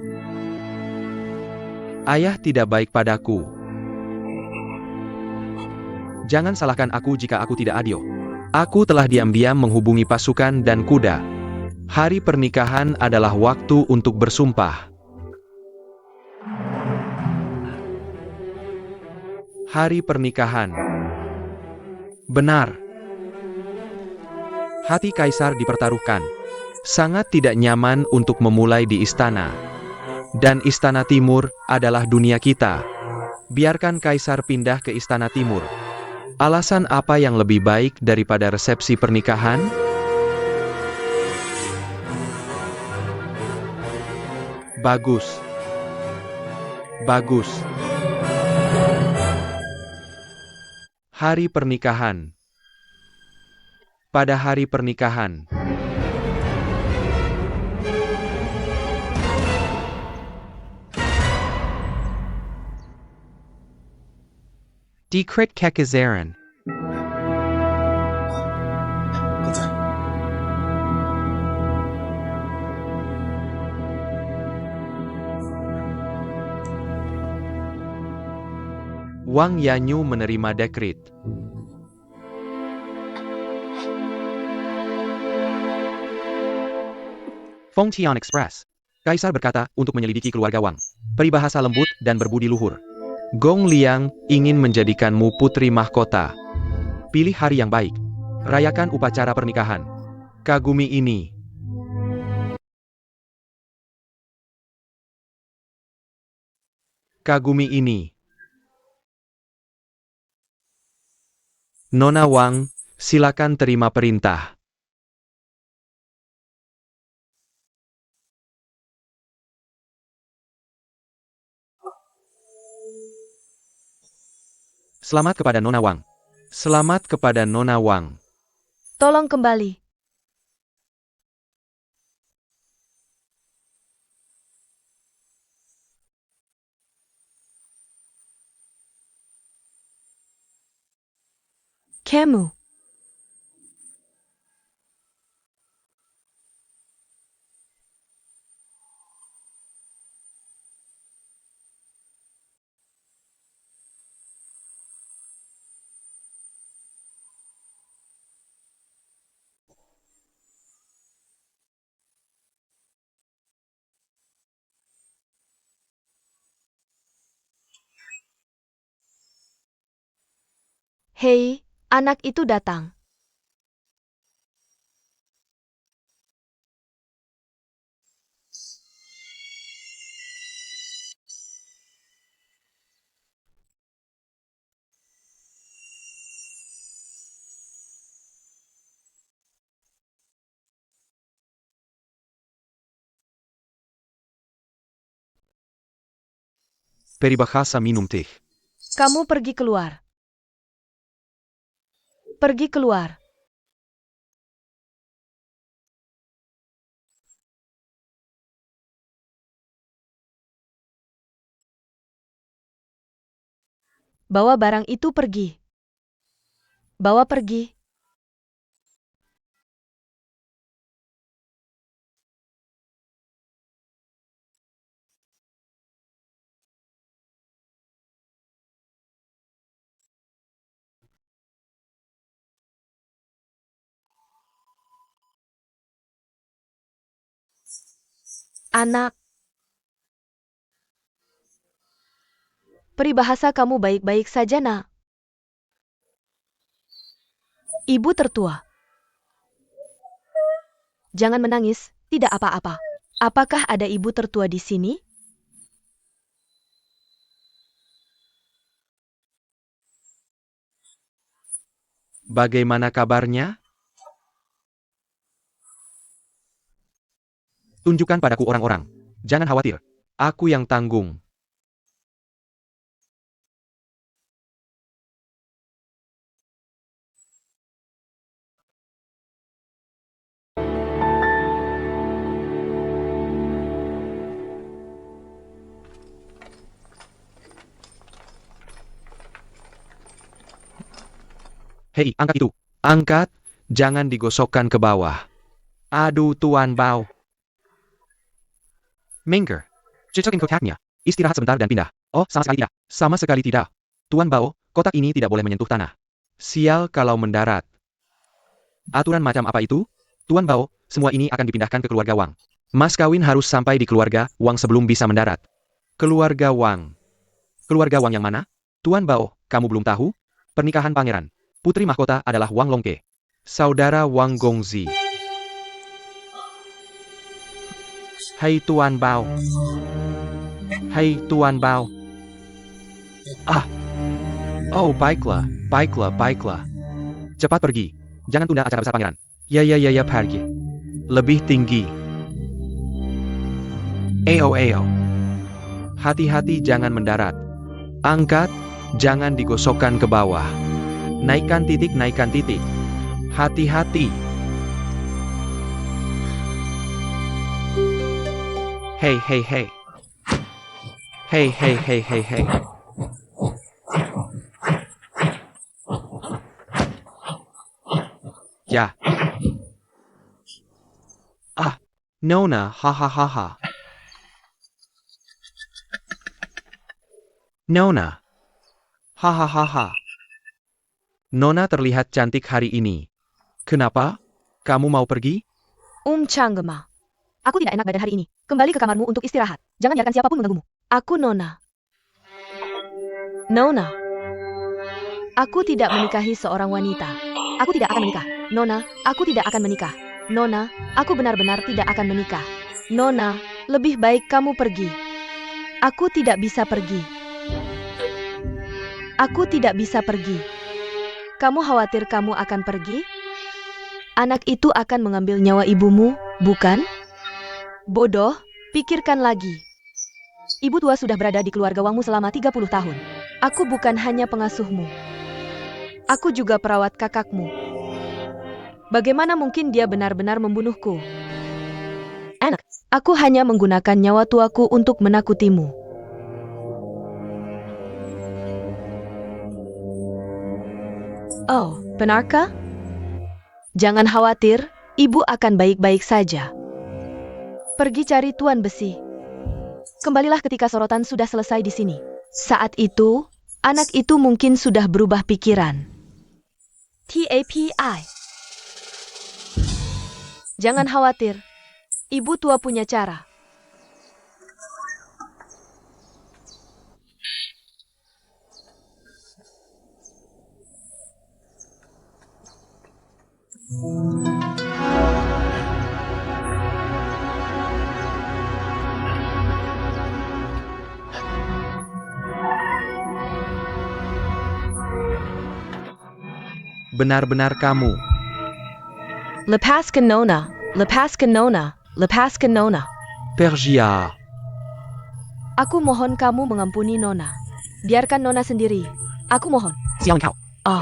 A: Ayah tidak baik padaku. Jangan salahkan aku jika aku tidak adil. Aku telah diam-diam menghubungi pasukan dan kuda. Hari pernikahan adalah waktu untuk bersumpah. Hari pernikahan. Benar. Hati kaisar dipertaruhkan. Sangat tidak nyaman untuk memulai di istana. Dan istana timur adalah dunia kita. Biarkan kaisar pindah ke istana timur. Alasan apa yang lebih baik daripada resepsi pernikahan? Bagus. Bagus. Hari pernikahan. Pada hari pernikahan. Decret Kekazaran.
C: 不在。
A: Wang Yanyu menerima dekret. Fengtian Express. Kaisar berkata untuk menyelidiki keluarga Wang. Peribahasa lembut dan berbudi luhur. Gong Liang ingin menjadikanmu putri mahkota. Pilih hari yang baik. Rayakan upacara pernikahan. Kagumi ini. Kagumi ini. Nona Wang, silakan terima perintah. Selamat kepada Nona Wang. Selamat kepada Nona Wang.
B: Tolong kembali. Kamu. Hei, anak itu datang.
A: Peribahasa minum teh.
B: Kamu pergi keluar. Pergi keluar. Bawa barang itu pergi. Bawa pergi. Anak. Peribahasa kamu baik-baik saja, nak. Ibu tertua. Jangan menangis, tidak apa-apa. Apakah ada ibu tertua di sini?
A: Bagaimana kabarnya? Tunjukkan padaku orang-orang. Jangan khawatir. Aku yang tanggung. Hei, angkat itu. Angkat, jangan digosokkan ke bawah. Aduh, Tuan Bao. Mengger. Cocokin kotaknya. Istirahat sebentar dan pindah. Oh, sama sekali tidak. Sama sekali tidak. Tuan Bao, kotak ini tidak boleh menyentuh tanah. Sial kalau mendarat. Aturan macam apa itu? Tuan Bao, semua ini akan dipindahkan ke keluarga Wang. Mas kawin harus sampai di keluarga Wang sebelum bisa mendarat. Keluarga Wang. Keluarga Wang yang mana? Tuan Bao, kamu belum tahu? Pernikahan pangeran. Putri mahkota adalah Wang Longke. Saudara Wang Gongzi. Hai Tuan Bao. Hai Tuan Bao. Ah. Oh, baiklah, baiklah, baiklah. Cepat pergi. Jangan tunda acara besar pangeran. Ya, pergi. Lebih tinggi. Eo. Hati-hati jangan mendarat. Angkat, jangan digosokkan ke bawah. Naikkan titik, naikkan titik. Hati-hati. Hei. Hei. Ya. Ah, Nona, hahaha. Nona. Hahaha. Nona terlihat cantik hari ini. Kenapa? Kamu mau pergi?
B: Changgema. Aku tidak enak badan hari ini. Kembali ke kamarmu untuk istirahat. Jangan biarkan siapapun mengganggumu. Aku Nona. Nona. Aku tidak menikahi seorang wanita. Aku tidak akan menikah. Nona, aku tidak akan menikah. Nona, aku benar-benar tidak akan menikah. Nona, lebih baik kamu pergi. Aku tidak bisa pergi. Aku tidak bisa pergi. Kamu khawatir kamu akan pergi? Anak itu akan mengambil nyawa ibumu, bukan? Bodoh, pikirkan lagi. Ibu tua sudah berada di keluarga Wangmu selama 30 tahun. Aku bukan hanya pengasuhmu. Aku juga perawat kakakmu. Bagaimana mungkin dia benar-benar membunuhku? Anak, aku hanya menggunakan nyawa tuaku untuk menakutimu. Oh, benarkah? Jangan khawatir, ibu akan baik-baik saja. Pergi cari Tuan Besi. Kembalilah ketika sorotan sudah selesai di sini. Saat itu, anak itu mungkin sudah berubah pikiran. TAPI. Jangan khawatir, ibu tua punya cara.
A: Benar-benar kamu.
B: Lepaskan Nona, lepaskan Nona, lepaskan Nona.
A: Pergia.
B: Aku mohon kamu mengampuni Nona. Biarkan Nona sendiri. Aku mohon.
A: Siang kau.
B: Oh,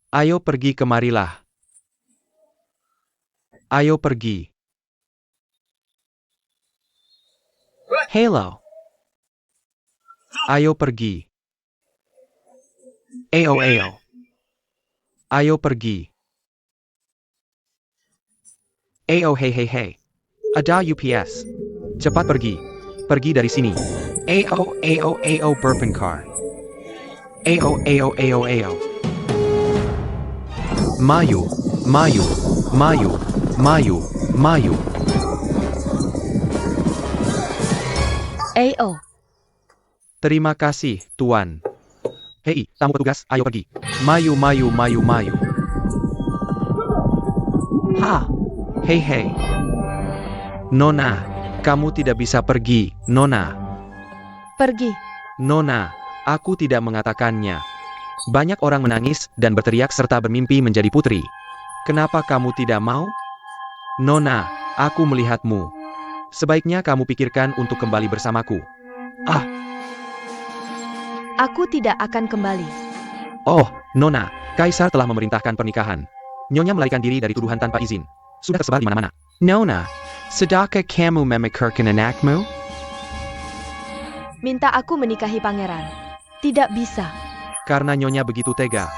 A: Ayo pergi kemarilah. Ayo pergi. Hello. Ayo pergi. Ayo. Ayo pergi. Hey. Ada UPS. Cepat pergi. Pergi dari sini. Ayo, berpencar. Ayo. Maju.
B: AO.
A: Terima kasih, Tuan. Hei, tamu petugas, ayo pergi. Maju. Ha. Hei. Nona, kamu tidak bisa pergi, Nona.
B: Pergi.
A: Nona, aku tidak mengatakannya. Banyak orang menangis dan berteriak serta bermimpi menjadi putri. Kenapa kamu tidak mau? Nona, aku melihatmu. Sebaiknya kamu pikirkan untuk kembali bersamaku.
B: Aku tidak akan kembali.
A: Oh, Nona, Kaisar telah memerintahkan pernikahan. Nyonya melarikan diri dari tuduhan tanpa izin. Sudah tersebar di mana-mana. Nona, sudahkah kamu memikirkan anakmu?
B: Minta aku menikahi pangeran. Tidak bisa.
A: Karena Nyonya begitu tega.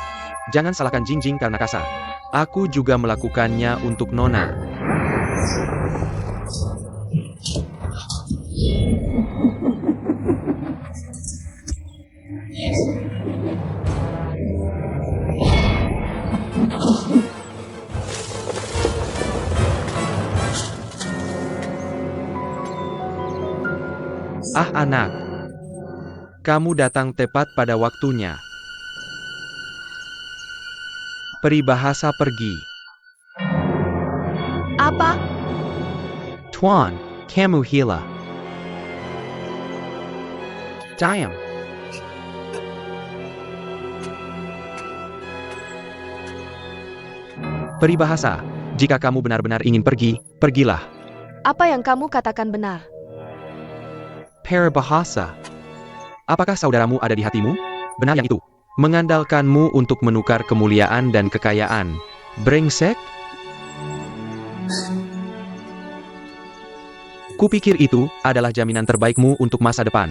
A: Jangan salahkan Jingjing karena kasar. Aku juga melakukannya untuk Nona. Anak. Kamu datang tepat pada waktunya. Peribahasa pergi.
B: Apa?
A: Tuan, kamu hila. Diam. Peribahasa, jika kamu benar-benar ingin pergi, pergilah.
B: Apa yang kamu katakan benar?
A: Peribahasa. Apakah saudaramu ada di hatimu? Benar yang itu. Mengandalkanmu untuk menukar kemuliaan dan kekayaan. Brengsek? Kupikir itu adalah jaminan terbaikmu untuk masa depan.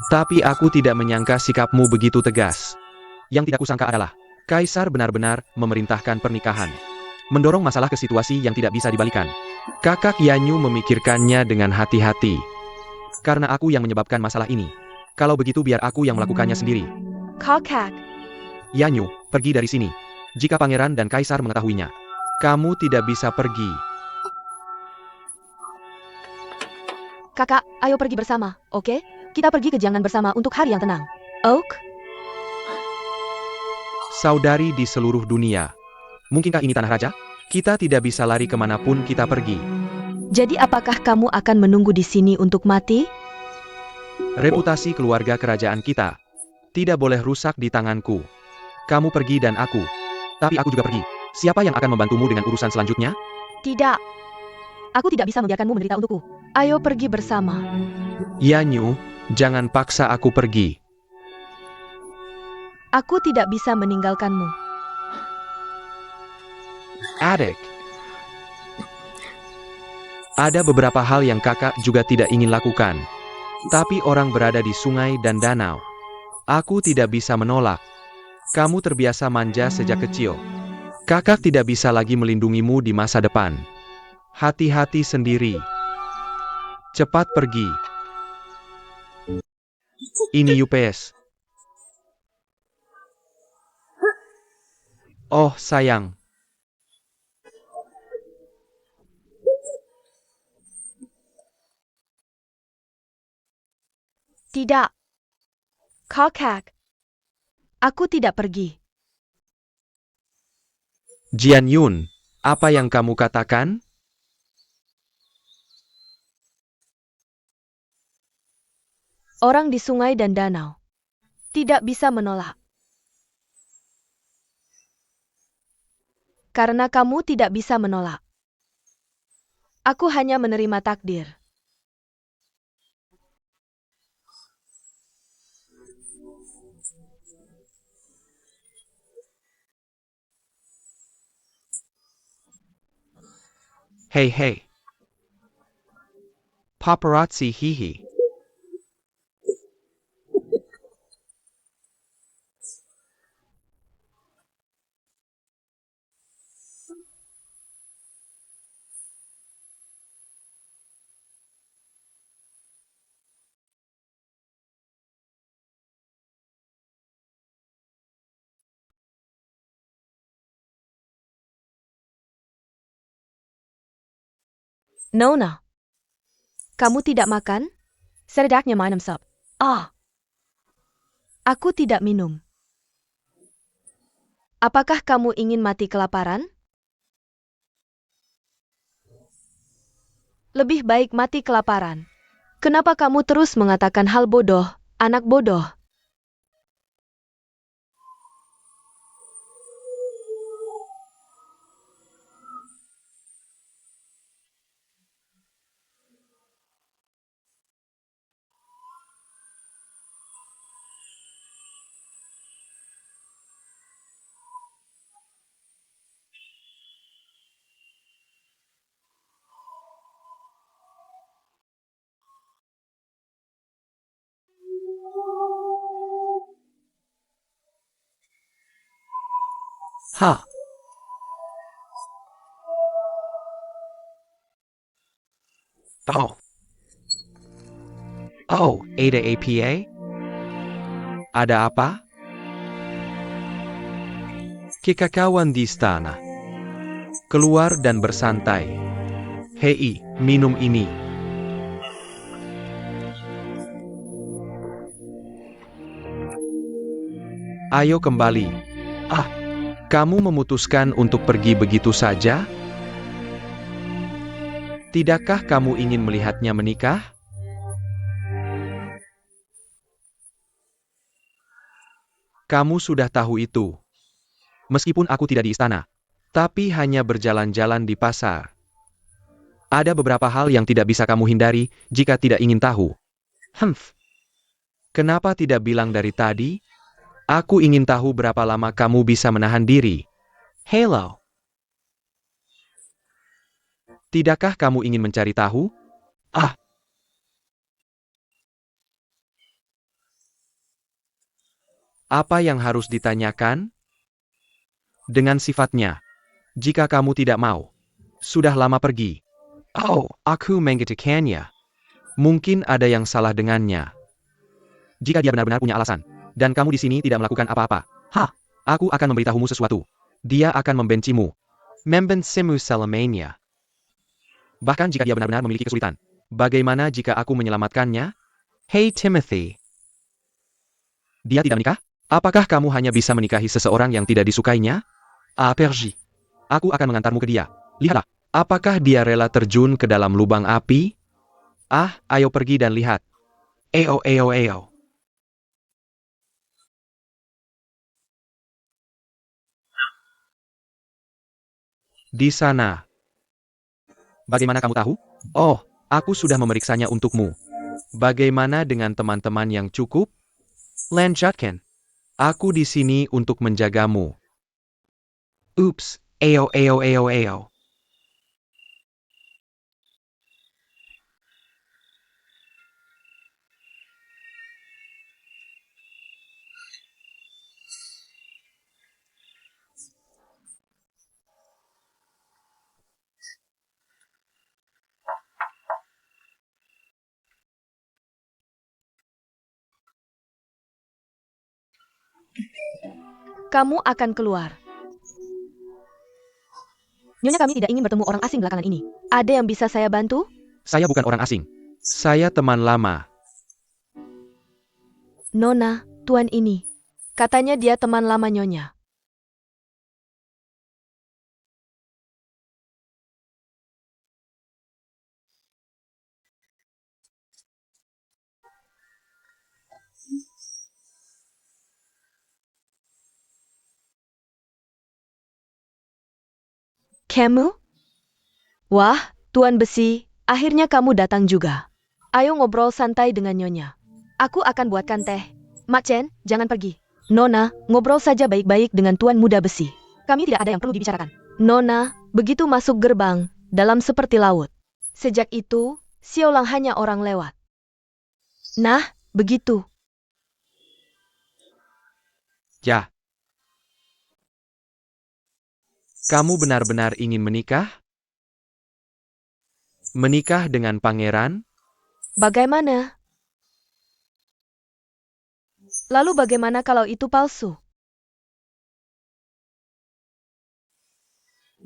A: Tapi aku tidak menyangka sikapmu begitu tegas. Yang tidak kusangka adalah, Kaisar benar-benar memerintahkan pernikahan. Mendorong masalah ke situasi yang tidak bisa dibalikan. Kakak Yanyu memikirkannya dengan hati-hati. Karena aku yang menyebabkan masalah ini. Kalau begitu biar aku yang melakukannya sendiri.
B: Kakak.
A: Yanyu, pergi dari sini. Jika pangeran dan kaisar mengetahuinya, kamu tidak bisa pergi.
B: Kakak, ayo pergi bersama, oke? Kita pergi ke Jiangnan bersama untuk hari yang tenang. Oak?
A: Saudari di seluruh dunia. Mungkinkah ini tanah raja? Kita tidak bisa lari kemanapun kita pergi.
B: Jadi apakah kamu akan menunggu di sini untuk mati?
A: Reputasi keluarga kerajaan kita tidak boleh rusak di tanganku. Kamu pergi dan aku. Tapi aku juga pergi. Siapa yang akan membantumu dengan urusan selanjutnya?
B: Tidak. Aku tidak bisa membiarkanmu menderita untukku. Ayo pergi bersama.
A: Yanyu, jangan paksa aku pergi.
B: Aku tidak bisa meninggalkanmu.
A: Adik. Ada beberapa hal yang kakak juga tidak ingin lakukan. Tapi orang berada di sungai dan danau. Aku tidak bisa menolak. Kamu terbiasa manja sejak kecil. Kakak tidak bisa lagi melindungimu di masa depan. Hati-hati sendiri. Cepat pergi. Ini UPS. Oh, sayang.
B: Tidak. Kakak. Aku tidak pergi.
A: Jian Yun, apa yang kamu katakan?
B: Orang di sungai dan danau tidak bisa menolak. Karena kamu tidak bisa menolak. Aku hanya menerima takdir.
A: Hei hei. Paparazzi hihi.
B: Nona, kamu tidak makan? Sedaknya minum sup. Aku tidak minum. Apakah kamu ingin mati kelaparan? Lebih baik mati kelaparan. Kenapa kamu terus mengatakan hal bodoh, anak bodoh?
A: Ha. Oh. Oh, Ada APA? Ada apa? Kekakawan di istana. Keluar dan bersantai. Hei, minum ini. Ayo kembali. Ah, kamu memutuskan untuk pergi begitu saja? Tidakkah kamu ingin melihatnya menikah? Kamu sudah tahu itu. Meskipun aku tidak di istana, tapi hanya berjalan-jalan di pasar. Ada beberapa hal yang tidak bisa kamu hindari jika tidak ingin tahu. Humph. Kenapa tidak bilang dari tadi? Aku ingin tahu berapa lama kamu bisa menahan diri. Hello. Tidakkah kamu ingin mencari tahu? Ah, apa yang harus ditanyakan? Dengan sifatnya. Jika kamu tidak mau. Sudah lama pergi. Oh, aku mengatakannya. Mungkin ada yang salah dengannya. Jika dia benar-benar punya alasan, dan kamu di sini tidak melakukan apa-apa, aku akan memberitahumu sesuatu. Dia akan membencimu. Membencimu selamanya. Bahkan jika dia benar-benar memiliki kesulitan. Bagaimana jika aku menyelamatkannya? Hey Timothy. Dia tidak menikah? Apakah kamu hanya bisa menikahi seseorang yang tidak disukainya? Pergi. Aku akan mengantarmu ke dia. Lihatlah. Apakah dia rela terjun ke dalam lubang api? Ayo pergi dan lihat. Eo. Di sana. Bagaimana kamu tahu? Oh, aku sudah memeriksanya untukmu. Bagaimana dengan teman-teman yang cukup? Lanjutkan. Aku di sini untuk menjagamu. Ups, Eo.
B: Kamu akan keluar. Nyonya, kami tidak ingin bertemu orang asing belakangan ini. Ada yang bisa saya bantu?
A: Saya bukan orang asing. Saya teman lama.
B: Nona, tuan ini. Katanya dia teman lama Nyonya. Kamu? Wah, Tuan Besi, akhirnya kamu datang juga. Ayo ngobrol santai dengan Nyonya. Aku akan buatkan teh. Mak Chen, jangan pergi. Nona, ngobrol saja baik-baik dengan Tuan Muda Besi. Kami tidak ada yang perlu dibicarakan. Nona, begitu masuk gerbang, dalam seperti laut. Sejak itu, Xiaolang hanya orang lewat. Nah, begitu.
A: Ya. Kamu benar-benar ingin menikah? Menikah dengan pangeran?
B: Bagaimana? Lalu bagaimana kalau itu palsu?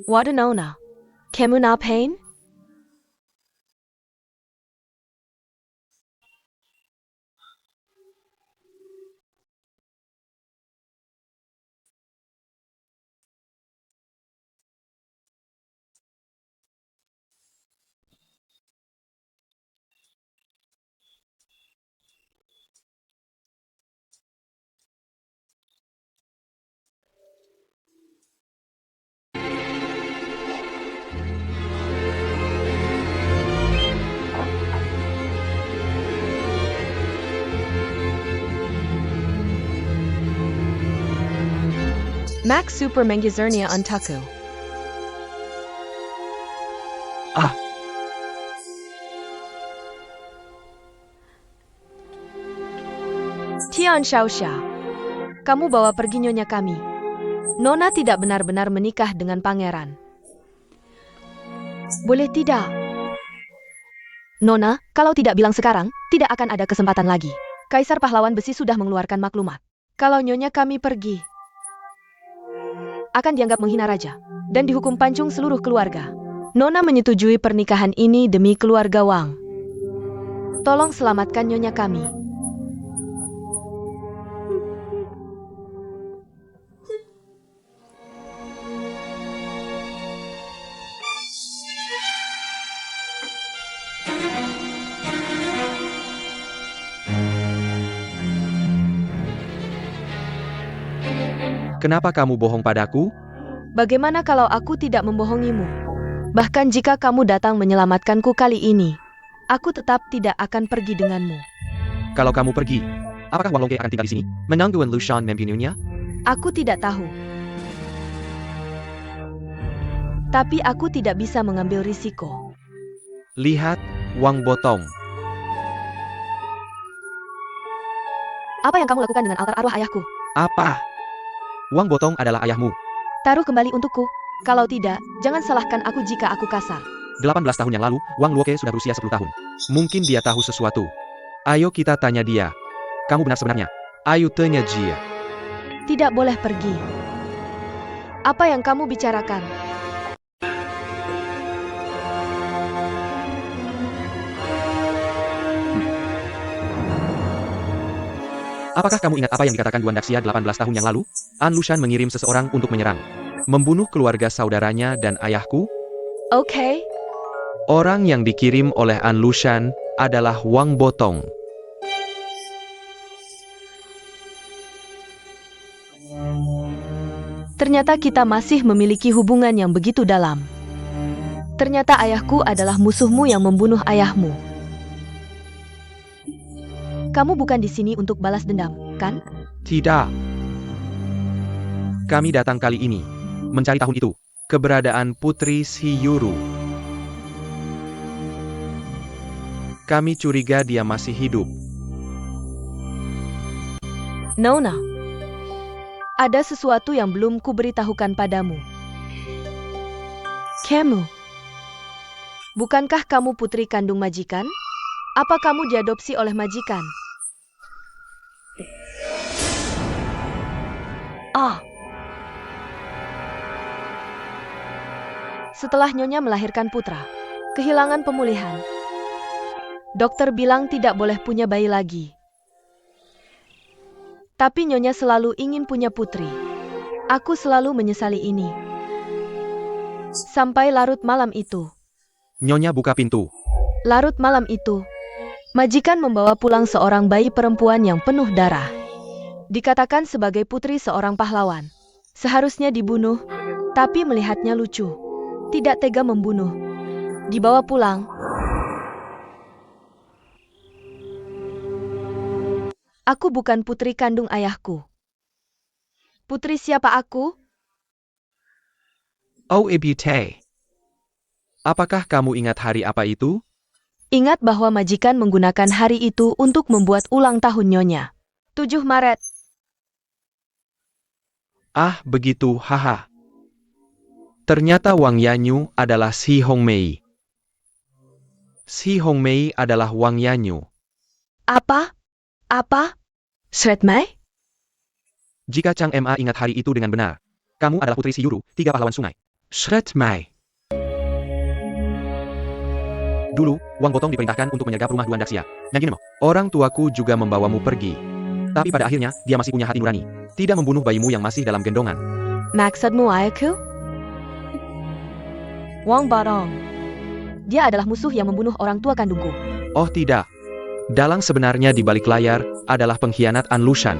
B: What a Nona. Kamu ngapain? Max Super Mangizernia Untaku.
A: Ah,
B: Tian Xiaoxia. Kamu bawa pergi nyonya kami. Nona tidak benar-benar menikah dengan pangeran. Boleh tidak? Nona, kalau tidak bilang sekarang, tidak akan ada kesempatan lagi. Kaisar Pahlawan Besi sudah mengeluarkan maklumat. Kalau nyonya kami pergi, akan dianggap menghina raja, dan dihukum pancung seluruh keluarga. Nona menyetujui pernikahan ini demi keluarga Wang. Tolong selamatkan nyonya kami.
A: kenapa kamu bohong padaku?
B: Bagaimana kalau aku tidak membohongimu? Bahkan jika kamu datang menyelamatkanku kali ini, aku tetap tidak akan pergi denganmu.
A: Kalau kamu pergi, apakah Wang Longke akan tinggal di sini? Menangguan Lushan membunuhnya?
B: Aku tidak tahu. Tapi aku tidak bisa mengambil risiko.
A: Lihat, Wang Botong.
B: Apa yang kamu lakukan dengan altar arwah ayahku?
A: Apa? Wang Botong adalah ayahmu.
B: Taruh kembali untukku. Kalau tidak, jangan salahkan aku jika aku kasar.
A: 18 tahun yang lalu, Wang Luoke sudah berusia 10 tahun. Mungkin dia tahu sesuatu. Ayo kita tanya dia. Kamu benar sebenarnya. Ayo tanya dia.
B: Tidak boleh pergi. Apa yang kamu bicarakan?
A: Apakah kamu ingat apa yang dikatakan Duan Daxia 18 tahun yang lalu? An Lushan mengirim seseorang untuk menyerang. Membunuh keluarga saudaranya dan ayahku?
B: Oke.
A: Orang yang dikirim oleh An Lushan adalah Wang Botong.
B: Ternyata kita masih memiliki hubungan yang begitu dalam. Ternyata ayahku adalah musuhmu yang membunuh ayahmu. Kamu bukan di sini untuk balas dendam, kan?
A: Tidak. Kami datang kali ini mencari tahun itu. Keberadaan Putri Shiyuru. Kami curiga dia masih hidup.
B: Nona. Ada sesuatu yang belum kuberitahukan padamu. Kamu. Bukankah kamu putri kandung majikan? Apa kamu diadopsi oleh majikan? Setelah Nyonya melahirkan putra, kehilangan pemulihan. Dokter bilang tidak boleh punya bayi lagi. Tapi Nyonya selalu ingin punya putri. Aku selalu menyesali ini. Sampai larut malam itu.
A: Nyonya buka pintu.
B: Larut malam itu, majikan membawa pulang seorang bayi perempuan yang penuh darah. Dikatakan sebagai putri seorang pahlawan. Seharusnya dibunuh, tapi melihatnya lucu. Tidak tega membunuh. Dibawa pulang. Aku bukan putri kandung ayahku. Putri siapa aku?
A: Oh Ebite. Apakah kamu ingat hari apa itu?
B: Ingat bahwa majikan menggunakan hari itu untuk membuat ulang tahun Nyonya. 7 Maret.
A: Ah, begitu, haha. Ternyata Wang Yanyu adalah Si Hongmei. Si Hongmei adalah Wang Yanyu.
B: Apa? Apa? Shredmai?
A: Jika Chang Ma ingat hari itu dengan benar, kamu adalah putri Si Yuru, 3 pahlawan sungai. Shredmai. Dulu, Wang Botong diperintahkan untuk menyergap rumah Duan Daxia. Nagini mo, orang tuaku juga membawamu pergi. Tapi pada akhirnya, dia masih punya hati nurani. Tidak membunuh bayimu yang masih dalam gendongan.
B: Maksudmu ayahku? Wang Botong. Dia adalah musuh yang membunuh orang tua kandungku.
A: Oh tidak. Dalang sebenarnya di balik layar adalah pengkhianat An Lushan.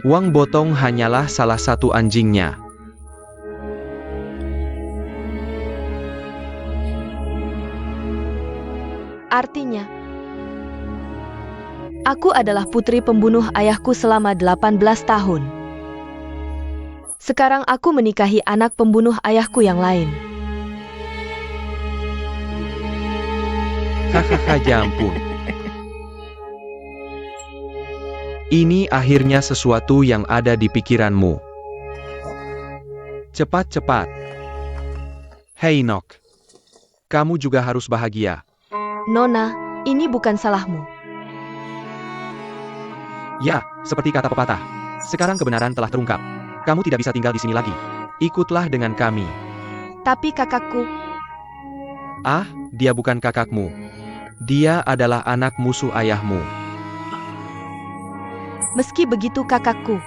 A: Wang Botong hanyalah salah satu anjingnya.
B: Artinya, aku adalah putri pembunuh ayahku selama 18 tahun. Sekarang aku menikahi anak pembunuh ayahku yang lain.
A: Hahaha, ya ampun. Ini akhirnya sesuatu yang ada di pikiranmu. Cepat-cepat. Hei Nok. Kamu juga harus bahagia.
B: Nona, ini bukan salahmu.
A: Ya, seperti kata pepatah. Sekarang kebenaran telah terungkap. Kamu tidak bisa tinggal di sini lagi. Ikutlah dengan kami.
B: Tapi kakakku,
A: Ah, dia bukan kakakmu. Dia adalah anak musuh ayahmu.
B: meski begitu kakakku.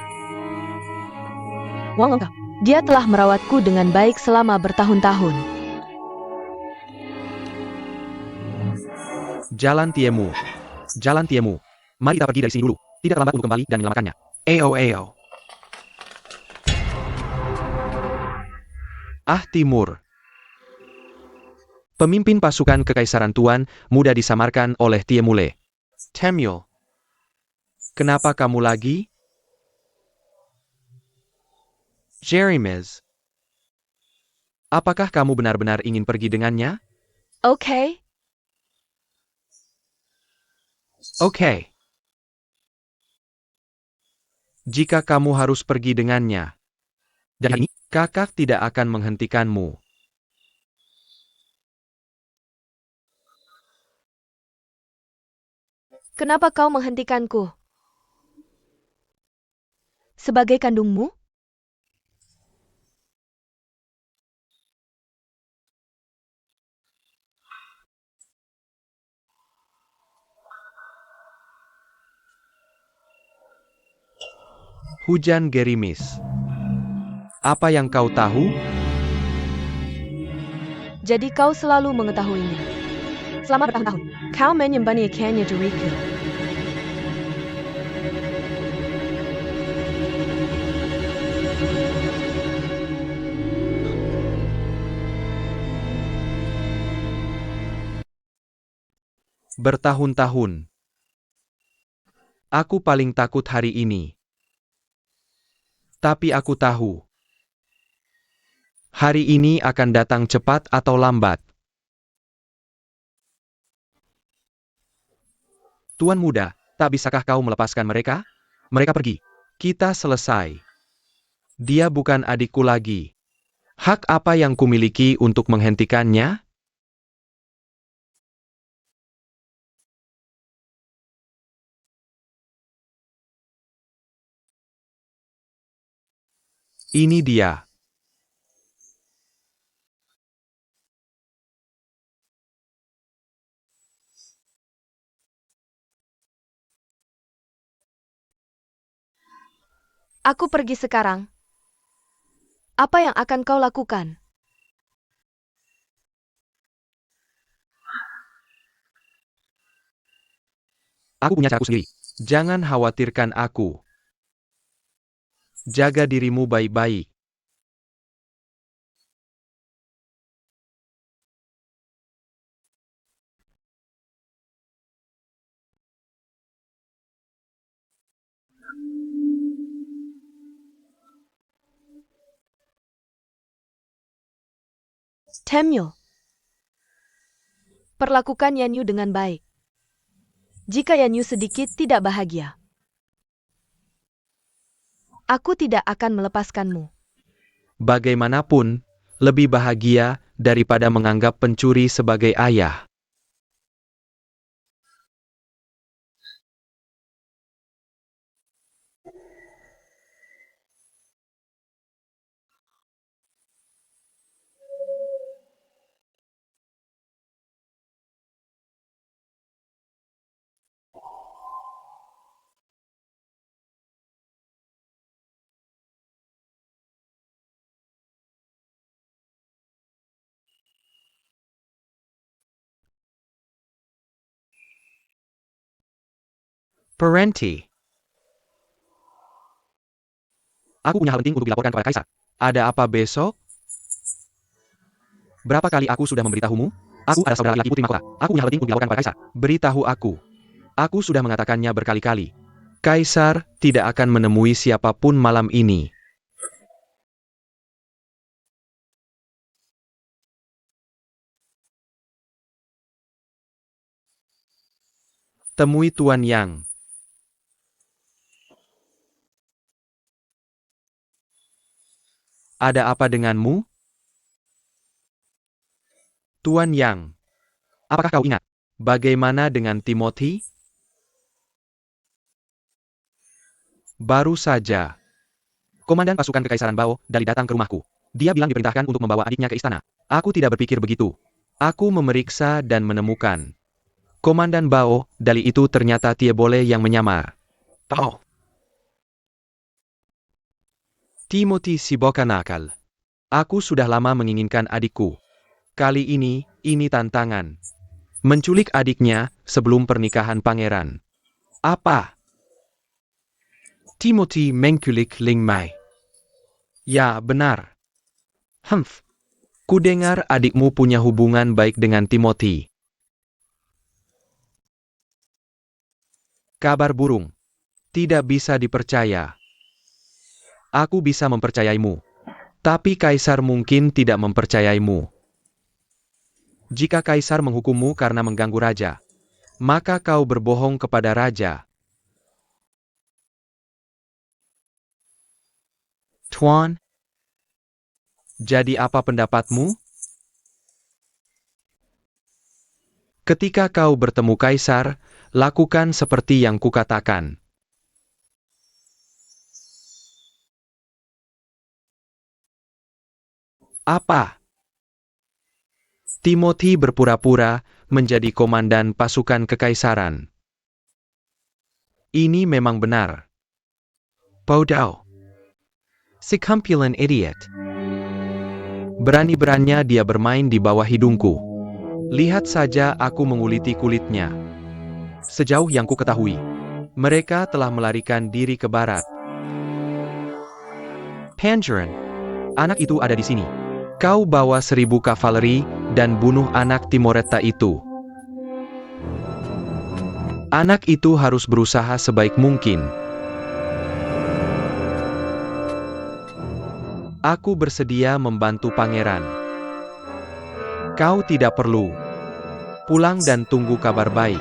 B: Wang, dia telah merawatku dengan baik selama bertahun-tahun.
A: Jalan Tiemu. Jalan Tiemu. Mari kita pergi dari sini dulu. Tidak terlambat untuk kembali dan menyelamatkannya. Eo. Ah, Timur. Pemimpin pasukan Kekaisaran Tuan mudah disamarkan oleh Tiemule. Temyul. Kenapa kamu lagi? Jeremiz. Apakah kamu benar-benar ingin pergi dengannya?
B: Oke.
A: Oke. Jika kamu harus pergi dengannya. Dan hari ini, kakak tidak akan menghentikanmu.
B: Kenapa kau menghentikanku? Sebagai kandungmu?
A: Hujan gerimis. Apa yang kau tahu?
B: Jadi kau selalu mengetahuinya. Selama bertahun-tahun, kau menyembunyikannya dariku.
A: Bertahun-tahun. Aku paling takut hari ini. Tapi aku tahu. Hari ini akan datang cepat atau lambat. Tuan muda, tak bisakah kau melepaskan mereka? Mereka pergi. Kita selesai. Dia bukan adikku lagi. Hak apa yang kumiliki untuk menghentikannya? Ini dia.
B: Aku pergi sekarang. Apa yang akan kau lakukan?
A: Aku punya caraku sendiri. Jangan khawatirkan aku. Jaga dirimu baik-baik.
B: Temyo, perlakukan Yanyu dengan baik. Jika Yanyu sedikit tidak bahagia, aku tidak akan melepaskanmu.
A: Bagaimanapun, lebih bahagia daripada menganggap pencuri sebagai ayah. Parenti. Aku punya hal penting untuk dilaporkan kepada Kaisar. Ada apa besok? Berapa kali aku sudah memberitahumu? Aku adalah saudara laki Putri Mahkota. Aku punya hal penting untuk dilaporkan kepada Kaisar. Beritahu aku. Aku sudah mengatakannya berkali-kali. Kaisar tidak akan menemui siapapun malam ini. Temui Tuan Yang. Ada apa denganmu? Tuan Yang. Apakah kau ingat? Bagaimana dengan Timothy? Baru saja. Komandan pasukan Kekaisaran Bao, Dali datang ke rumahku. Dia bilang diperintahkan untuk membawa adiknya ke istana. Aku tidak berpikir begitu. Aku memeriksa dan menemukan. Komandan Bao, Dali itu ternyata Tiebole yang menyamar. Oh. Timothy si bocah nakal. Aku sudah lama menginginkan adikku. Kali ini tantangan. Menculik adiknya sebelum pernikahan pangeran. Apa? Timothy menculik Ling Mai. Ya, benar. Humph. Kudengar adikmu punya hubungan baik dengan Timothy. Kabar burung. Tidak bisa dipercaya. Aku bisa mempercayaimu. Tapi Kaisar mungkin tidak mempercayaimu. Jika Kaisar menghukummu karena mengganggu Raja, maka kau berbohong kepada Raja. Tuan, jadi apa pendapatmu? Ketika kau bertemu Kaisar, lakukan seperti yang kukatakan. Apa? Timothy berpura-pura menjadi komandan pasukan kekaisaran. Ini memang benar. Bodoh. Si kumpulan idiot. Berani-beraninya dia bermain di bawah hidungku. Lihat saja aku menguliti kulitnya. Sejauh yang ku ketahui, mereka telah melarikan diri ke barat. Pangeran, anak itu ada di sini. Kau bawa 1000 kavaleri dan bunuh anak Timoretta itu. Anak itu harus berusaha sebaik mungkin. Aku bersedia membantu pangeran. Kau tidak perlu. Pulang dan tunggu kabar baik.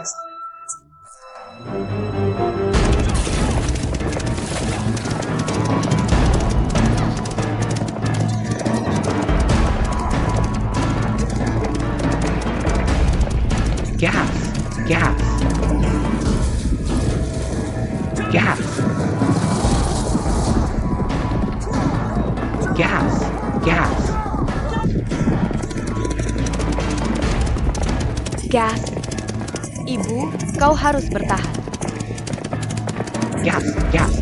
A: Gas! Gas! Gas! Gas! Gas!
B: Gas. Ibu, kau harus bertahan.
A: Gas! Gas!